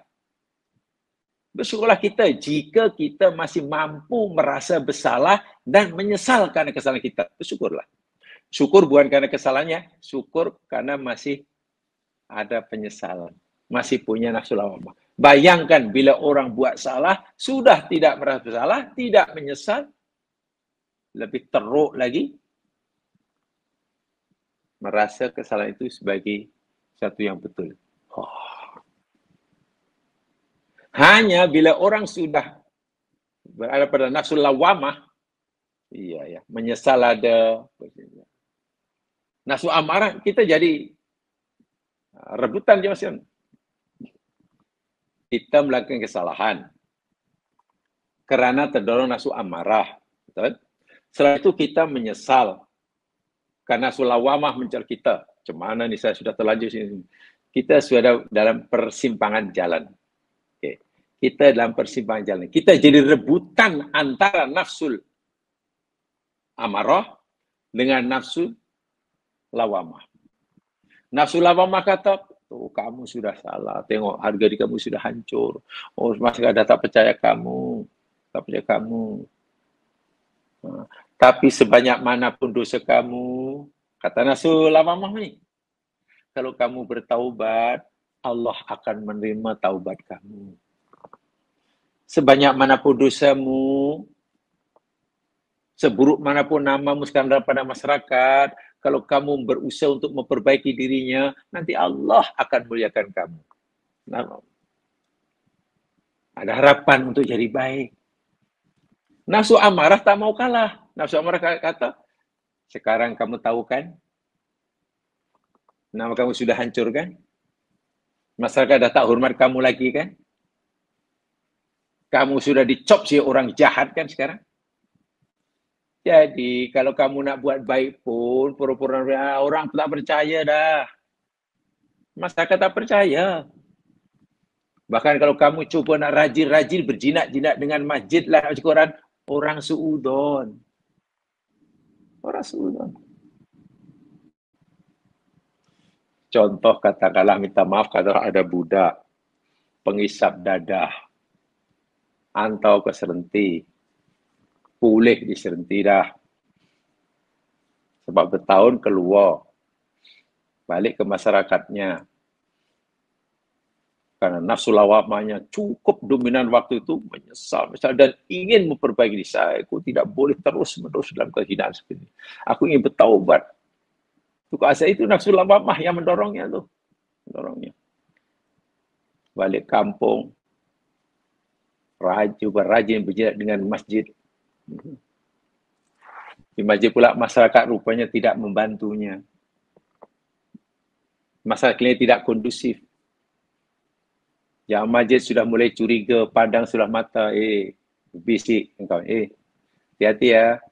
Bersyukurlah kita jika kita masih mampu merasa bersalah dan menyesal karena kesalahan kita. Bersyukurlah. Syukur bukan karena kesalahannya, syukur karena masih ada penyesalan. masih punya nafsu lawamah. Bayangkan bila orang buat salah, sudah tidak merasa bersalah, tidak menyesal, lebih teruk lagi, merasa kesalahan itu sebagai satu yang betul. Hanya bila orang sudah berada pada nafsu lawamah, menyesal ada, nafsu amarah, kita jadi rebutan je masing. Kita melakukan kesalahan kerana terdorong nafsu amarah. Betul? Setelah itu kita menyesal karena nafsu lawamah mencar kita. Macam mana ni, saya sudah terlanjur sini. Kita sudah dalam persimpangan jalan. Okay. Kita dalam persimpangan jalan. Kita jadi rebutan antara nafsu amarah dengan nafsu lawamah. Nafsu lawamah kata, oh, kamu sudah salah. Tengok harga di kamu sudah hancur. Oh, masyarakat dah tak percaya kamu. Tak percaya kamu. Tapi sebanyak manapun dosa kamu, kata nafsu lawamah ni, kalau kamu bertaubat, Allah akan menerima taubat kamu. Sebanyak manapun dosamu, seburuk manapun namamu sekarang pada masyarakat, kalau kamu berusaha untuk memperbaiki dirinya, nanti Allah akan muliakan kamu. Nah, ada harapan untuk jadi baik. Nafsu amarah tak mau kalah. Nafsu amarah kata, sekarang kamu tahu kan? Nama kamu sudah hancur kan? Masyarakat dah tak hormat kamu lagi kan? Kamu sudah dicop si orang jahat kan sekarang? Jadi, kalau kamu nak buat baik pun, pura-pura orang tak percaya dah. Masyarakat tak percaya. Bahkan kalau kamu cuba nak rajin-rajin berjinak-jinak dengan masjid lah, orang suudon. Orang suudon. Contoh katakanlah, minta maaf, katakanlah ada budak, pengisap dadah, antau ke Serenti. Pulih di Serenti dah. Sebab bertahun keluar. Balik ke masyarakatnya. Karena nafsu lawamahnya cukup dominan waktu itu, menyesal dan ingin memperbaiki diri saya. Aku tidak boleh terus-menerus dalam kehinaan seperti ini. Aku ingin bertaubat. Itu nafsu lawamah yang mendorongnya tu. Mendorongnya. Balik kampung. Rajin berjinak dengan masjid. Di masjid pula masyarakat rupanya tidak membantunya. Masyarakatnya tidak kondusif. Yang masjid sudah mulai curiga, pandang sebelah mata, bisik engkau, hati-hati ya.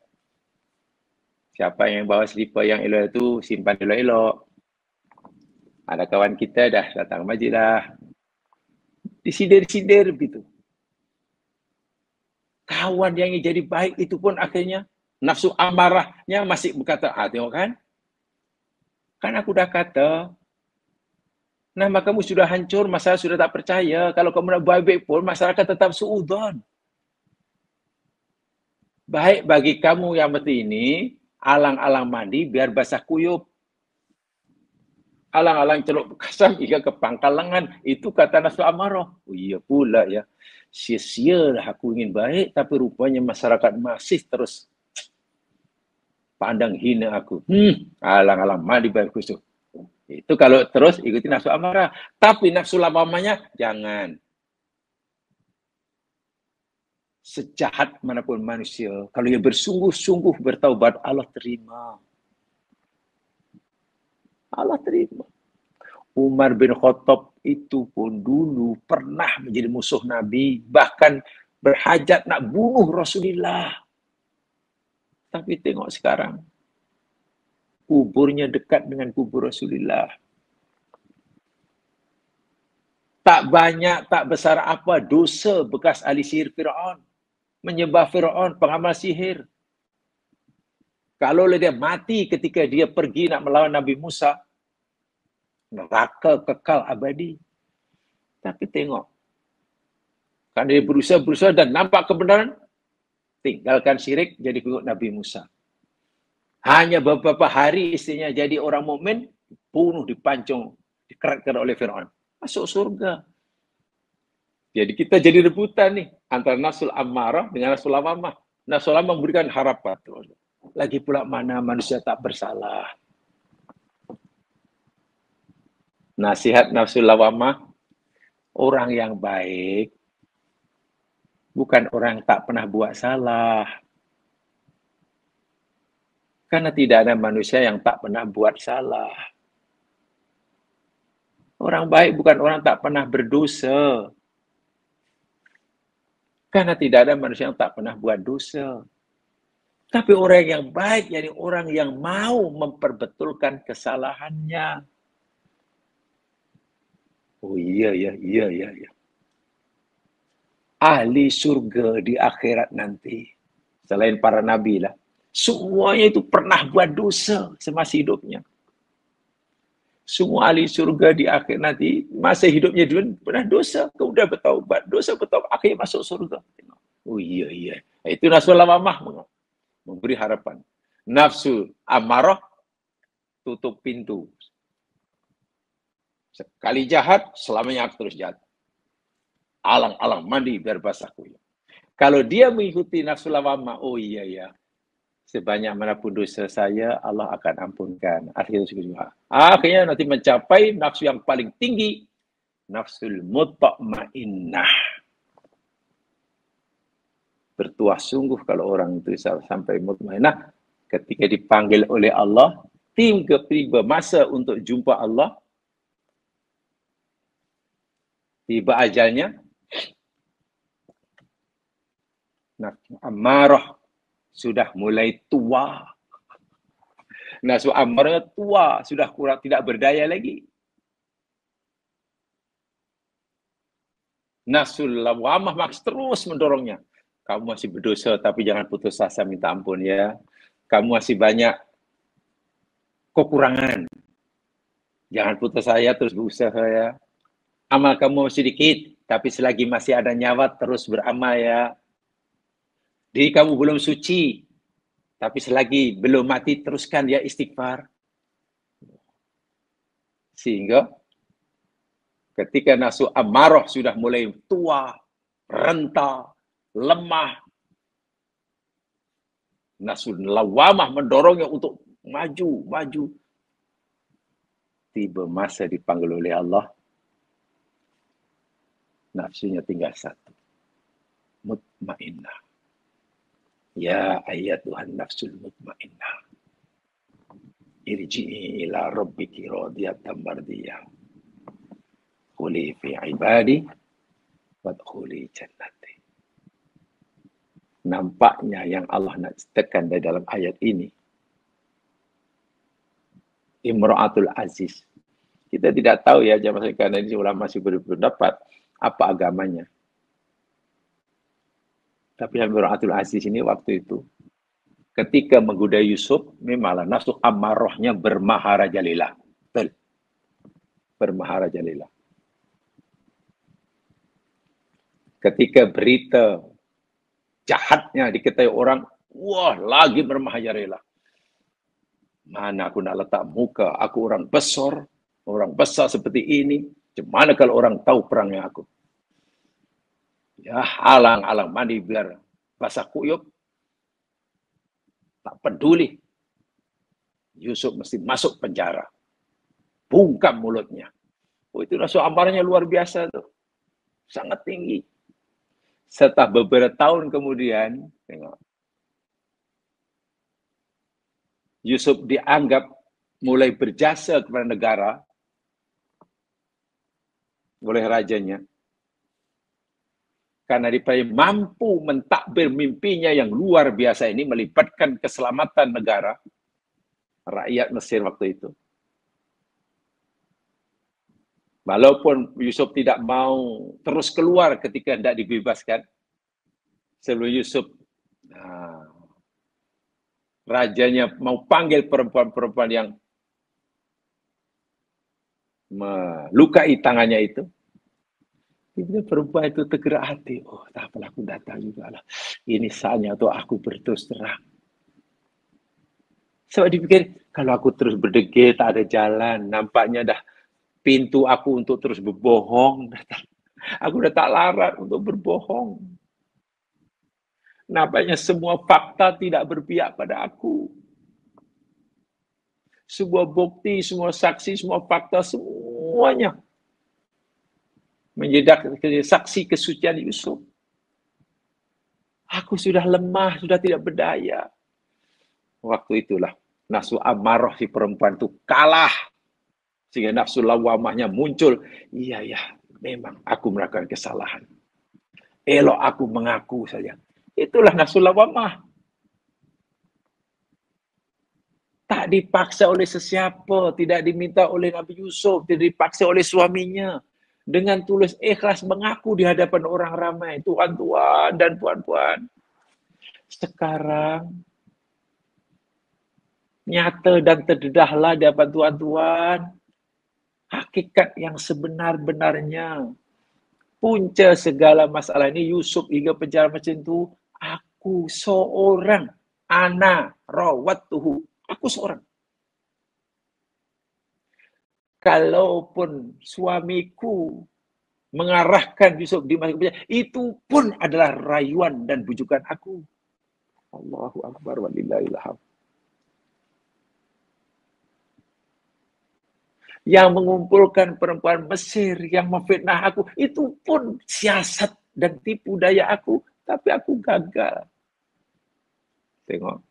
Siapa yang bawa selipar yang elok itu, simpan elok-elok. Ada kawan kita dah datang masjid dah. Disindir-sindir begitu. Kawan yang jadi baik itu pun akhirnya nafsu amarahnya masih berkata, tengok kan? Kan aku dah kata, nama kamu sudah hancur, masyarakat sudah tak percaya. Kalau kamu nak buat baik pun, masyarakat tetap suudon. Baik bagi kamu yang seperti ini, alang-alang mandi biar basah kuyup. Alang-alang celup kasam hingga ke pangkal lengan. Itu kata nafsu amarah. Oh iya pula ya. Sia-sia lah aku ingin baik, tapi rupanya masyarakat masih terus pandang hina aku. Alang-alang mandi biar kusuk. Itu kalau terus ikuti nafsu amarah. Tapi nafsu lawamahnya jangan. Sejahat manapun manusia, kalau ia bersungguh-sungguh bertaubat, Allah terima. Allah terima. Umar bin Khattab itu pun dulu pernah menjadi musuh Nabi, bahkan berhajat nak bunuh Rasulullah. Tapi tengok sekarang, kuburnya dekat dengan kubur Rasulullah. Tak banyak, tak besar apa dosa bekas ahli sihir Fir'aun. Menyembah Fir'aun, pengamal sihir. Kalau dia mati ketika dia pergi nak melawan Nabi Musa, neraka kekal abadi. Tapi tengok, kan dia berusaha dan nampak kebenaran, tinggalkan syirik, jadi pengikut Nabi Musa. Hanya beberapa hari istrinya jadi orang mukmin, bunuh, dipancung, dikerat-kerat oleh Fir'aun. masuk surga. Jadi kita jadi rebutan nih antara nafsul ammarah dengan nafsul lawamah. Nafsul lawamah memberikan harapan. Lagi pula mana manusia tak bersalah. Nasihat nafsul lawamah, orang yang baik bukan orang yang tak pernah buat salah. Karena tidak ada manusia yang tak pernah buat salah. Orang baik bukan orang tak pernah berdosa. Karena tidak ada manusia yang tak pernah buat dosa. Tapi orang yang baik, jadi orang yang mau memperbetulkan kesalahannya. Oh iya. Ahli surga di akhirat nanti. Selain para nabi lah. Semuanya itu pernah buat dosa semasa hidupnya. Semua ahli surga di akhir nanti, masa hidupnya dulu pernah dosa, kemudian bertaubat, dosa bertaubat, akhirnya masuk surga. Oh iya. Itu nafsu lawamah memberi harapan. Nafsu amarah tutup pintu. Sekali jahat, selamanya terus jahat. Alang-alang mandi biar basah kuyup. Kalau dia mengikuti nafsu lawamah, oh iya. Sebanyak manapun dosa saya, Allah akan ampunkan. Akhirnya nanti mencapai nafsu yang paling tinggi, nafsul mutma'innah. Bertuah sungguh kalau orang itu sampai mutma'innah, ketika dipanggil oleh Allah, tiba masa untuk jumpa Allah, tiba ajalnya, nafsu amarah sudah mulai tua. Nafsu amarahnya tua, sudah kurang tidak berdaya lagi. Nafsul lawamah terus mendorongnya. Kamu masih berdosa, tapi jangan putus asa, minta ampun ya. Kamu masih banyak kekurangan. Jangan putus asa, terus berusaha ya. Amal kamu sedikit, tapi selagi masih ada nyawa, terus beramal ya. Diri kamu belum suci, tapi selagi belum mati, teruskan ya istighfar. Sehingga ketika nafsu amarah sudah mulai tua, renta, lemah, nafsu lawamah mendorongnya untuk maju. Tiba masa dipanggil oleh Allah, nafsunya tinggal satu. Mutmainnah. Ya ayyatuhan nafsul mutmainnah. Irji'i ila rabbiki radiyatan mardiyah. Khuli fi ibadi wadkhuli jannati. Nampaknya yang Allah nak tekan dari dalam ayat ini, Imra'atul Aziz. Kita tidak tahu ya, zaman sekarang ini ulama masih berpendapat apa agamanya. Tapi Imra'atul Aziz ini waktu itu, ketika menggoda Yusuf, memanglah nafsu amarahnya bermaharajalela. Betul. Bermaharajalela. Ketika berita jahatnya diketahui orang, wah lagi bermaharajalela. Mana aku nak letak muka, aku orang besar seperti ini. Gimana kalau orang tahu perangnya aku? Ya, alang-alang mandi biar basah kuyup. Tak peduli. Yusuf mesti masuk penjara. Bungkam mulutnya. Oh, itu nafsu amarahnya luar biasa tuh. Sangat tinggi. Setelah beberapa tahun kemudian, tengok, Yusuf dianggap mulai berjasa kepada negara oleh rajanya. Karena dia mampu mentakbir mimpinya yang luar biasa ini, melibatkan keselamatan negara, rakyat Mesir waktu itu. Walaupun Yusuf tidak mau terus keluar ketika tidak dibebaskan, sebelum Yusuf, rajanya mau panggil perempuan-perempuan yang melukai tangannya itu, tiba-tiba perempuan itu tergerak hati. Oh, tak apalah, aku datang juga lah. Ini saatnya untuk aku berterus terang. Sebab dipikir, kalau aku terus berdegil, tak ada jalan. Nampaknya dah pintu aku untuk terus berbohong. Aku udah tak larat untuk berbohong. Nampaknya semua fakta tidak berpihak pada aku. Sebuah bukti, semua saksi, semua fakta, semuanya menjadi saksi kesucian Yusuf. Aku sudah lemah, sudah tidak berdaya. Waktu itulah nafsu amarah si perempuan itu kalah. Sehingga nafsu lawamahnya muncul. Iya, ya, memang aku melakukan kesalahan. Elok aku mengaku saja. Itulah nafsu lawamah. Tak dipaksa oleh sesiapa, tidak diminta oleh Nabi Yusuf, tidak dipaksa oleh suaminya. Dengan tulus ikhlas mengaku di hadapan orang ramai, tuan-tuan dan puan-puan. Sekarang, nyata dan terdedahlah di hadapan tuan-tuan. Hakikat yang sebenar-benarnya. Punca segala masalah ini, Yusuf hingga penjara macam itu, aku seorang, ana rawattuhu. Aku seorang. Kalaupun suamiku mengarahkan Yusuf di masuk penjara, itu pun adalah rayuan dan bujukan aku. Allahu Akbar walillahil hamd. Yang mengumpulkan perempuan Mesir yang memfitnah aku, itu pun siasat dan tipu daya aku, tapi aku gagal. Tengok.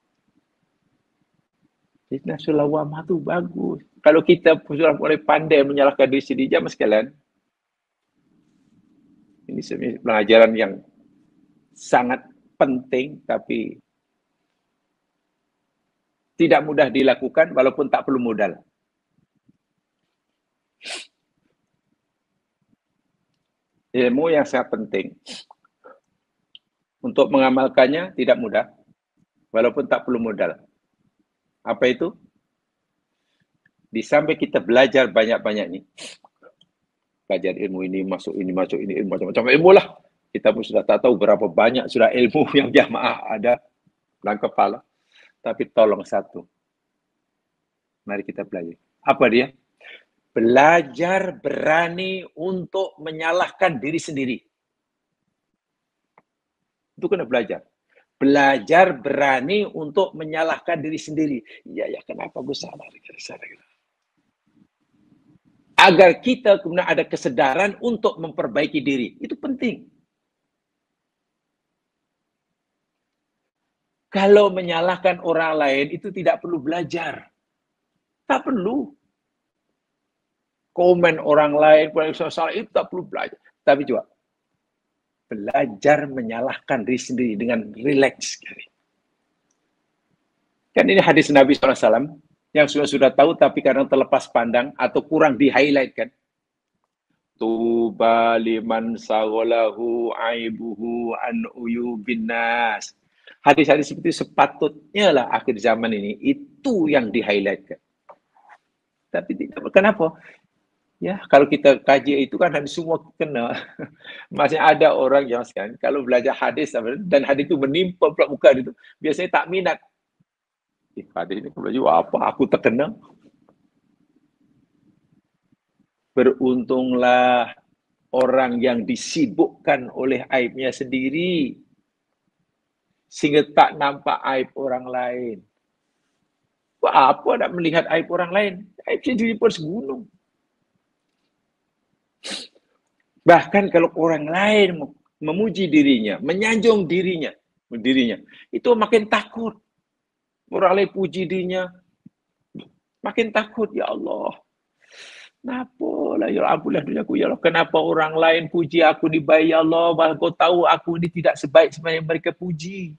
Nafsu lawamah itu bagus. Kalau kita sudah mulai pandai menyalahkan diri sendiri, jamaah sekalian, ini sebenarnya pelajaran yang sangat penting, tapi tidak mudah dilakukan walaupun tak perlu modal. Ilmu yang sangat penting. Untuk mengamalkannya tidak mudah, walaupun tak perlu modal. Apa itu? Di samping kita belajar banyak-banyak nih, belajar ilmu ini, masuk ini, ilmu macam-macam ilmu lah. Kita pun sudah tak tahu berapa banyak sudah ilmu yang jamaah ada dalam kepala. Tapi tolong satu, mari kita belajar. Apa dia? Belajar berani untuk menyalahkan diri sendiri. Itu kena belajar. Belajar berani untuk menyalahkan diri sendiri. Ya, kenapa gue salah? Agar kita kemudian ada kesadaran untuk memperbaiki diri. Itu penting. Kalau menyalahkan orang lain, itu tidak perlu belajar. Tak perlu. Komen orang lain, salah itu tak perlu belajar. Tapi juga, belajar menyalahkan diri sendiri dengan rileks. Kan ini hadis Nabi SAW yang sudah tahu tapi kadang terlepas pandang atau kurang di-highlight kan. Tuba liman sagolahu aibuhu an uyubin nas. Hadis-hadis seperti sepatutnya lah akhir zaman ini itu yang di-highlight kan. Tapi tidak, kenapa? Ya, kalau kita kaji itu kan hadis semua kena. Masih ada orang yang sekarang kalau belajar hadis dan hadis itu menimpa pula muka itu, biasanya tak minat. Hadis ini belajar apa? Aku terkena. Beruntunglah orang yang disibukkan oleh aibnya sendiri sehingga tak nampak aib orang lain. Apa nak melihat aib orang lain? Aib sendiri pun segunung. Bahkan kalau orang lain memuji dirinya, menyanjung dirinya, itu makin takut. Orang lain puji dirinya, makin takut. Ya Allah, kenapa lah ya ampunlah duniaku ya Allah. Kenapa orang lain puji aku dibayar ya Allah, bahkan kau tahu aku ini tidak sebaik sebenarnya mereka puji.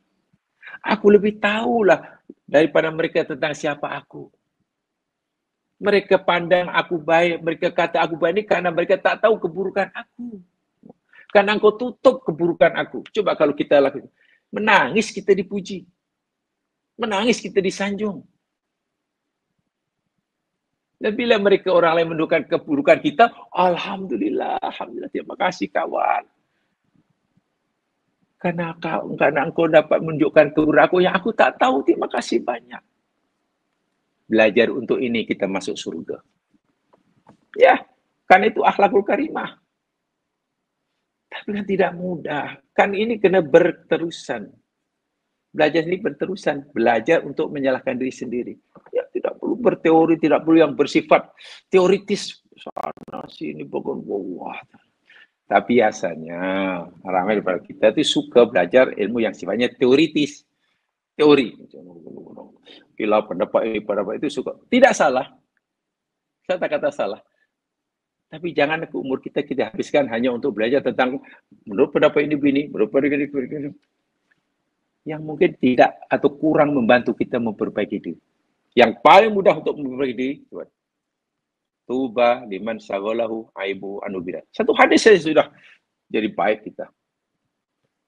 Aku lebih tahulah daripada mereka tentang siapa aku. Mereka pandang aku baik, mereka kata aku baik ini karena mereka tak tahu keburukan aku. Karena engkau tutup keburukan aku. Coba kalau kita lakukan. Menangis kita dipuji. Menangis kita disanjung. Dan bila mereka orang lain menunjukkan keburukan kita, Alhamdulillah, Alhamdulillah, terima kasih kawan. Karena engkau dapat menunjukkan keburukan aku yang aku tak tahu, terima kasih banyak. Belajar untuk ini kita masuk surga. Ya, Kan itu akhlakul karimah. Tapi kan tidak mudah. Kan ini kena berterusan. Belajar ini berterusan. Belajar untuk menyalahkan diri sendiri. Ya, tidak perlu berteori, tidak perlu yang bersifat teoritis. Sana, sini, pokoknya, wah. Tapi biasanya, ramai daripada kita itu suka belajar ilmu yang sifatnya teoritis. Teori. Gila, pendapat itu suka. Tidak salah. Saya tak kata salah. Tapi jangan ke umur kita habiskan hanya untuk belajar tentang menurut pendapat ini begini, menurut pendapat ini begini. Yang mungkin tidak atau kurang membantu kita memperbaiki diri. Yang paling mudah untuk memperbaiki diri, tuba liman syaghalahu aibu anubidah. Satu hadis saja sudah jadi baik kita.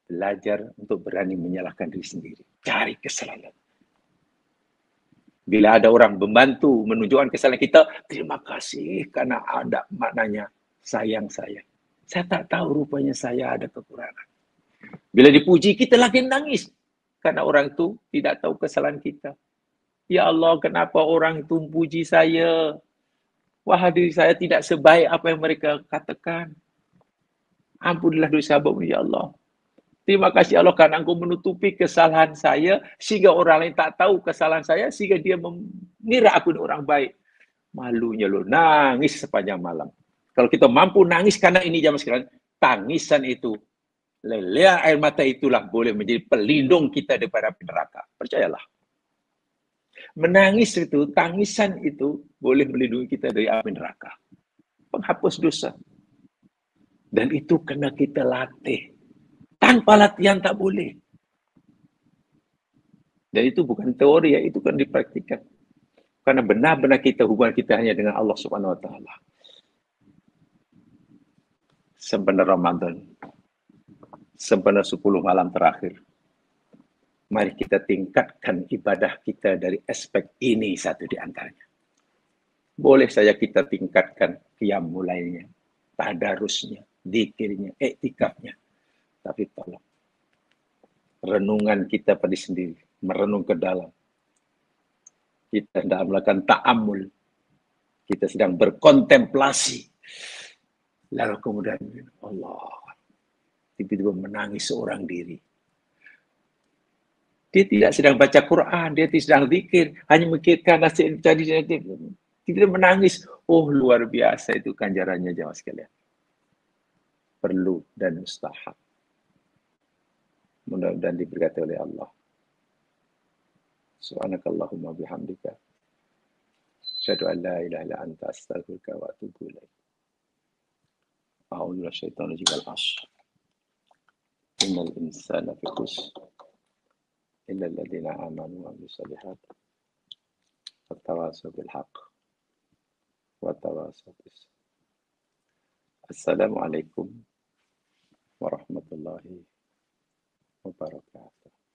Belajar untuk berani menyalahkan diri sendiri. Cari kesalahan. Bila ada orang membantu menunjukkan kesalahan kita, terima kasih karena ada maknanya sayang saya. Saya tak tahu rupanya saya ada kekurangan. Bila dipuji, kita lagi nangis. Karena orang itu tidak tahu kesalahan kita. Ya Allah, kenapa orang itu puji saya? Wah, diri saya tidak sebaik apa yang mereka katakan. Ampunilah dosa hamba-Mu, ya Allah. Terima kasih Allah karena Engkau menutupi kesalahan saya sehingga orang lain tak tahu kesalahan saya sehingga dia mengira aku ini orang baik. Malunya lo nangis sepanjang malam. Kalau kita mampu nangis karena ini zaman sekarang, tangisan itu, leleh air mata itulah boleh menjadi pelindung kita daripada api neraka. Percayalah. Menangis itu, tangisan itu boleh melindungi kita dari api neraka. Penghapus dosa. Dan itu kena kita latih. Tanpa latihan tak boleh. Dan itu bukan teori ya, itu kan dipraktikkan. Karena benar-benar kita hubungan kita hanya dengan Allah Subhanahu wa taala. Sempena Ramadan. Sempena 10 malam terakhir. Mari kita tingkatkan ibadah kita dari aspek ini satu di antaranya. Boleh saja kita tingkatkan qiyam mulainya, tadarusnya, zikirnya, iktikafnya. Tapi tolong, renungan kita pada sendiri, merenung ke dalam. Kita sedang melakukan ta'amul. Kita sedang berkontemplasi. Lalu kemudian, Allah, tiba-tiba menangis seorang diri. Dia tidak sedang baca Quran, dia tidak sedang zikir, hanya memikirkan nasib tadi, tiba-tiba menangis. Oh, luar biasa itu ganjarannya jemaah sekalian. Perlu dan mustahab. Mudah-mudahan diberkati oleh Allah. Subhanakallahumma bihamdika. Asyhadu an la ilaha illa anta astaghfiruka wa atubu ilaik. A'udzu minasyaitonir rajim. Innal insana fi khusr illa alladziina aamanu wa 'amilus shalihaat wa tawassaw bil haqq wa tawassaw bis sabr. Assalamualaikum warahmatullahi wabarakatuh.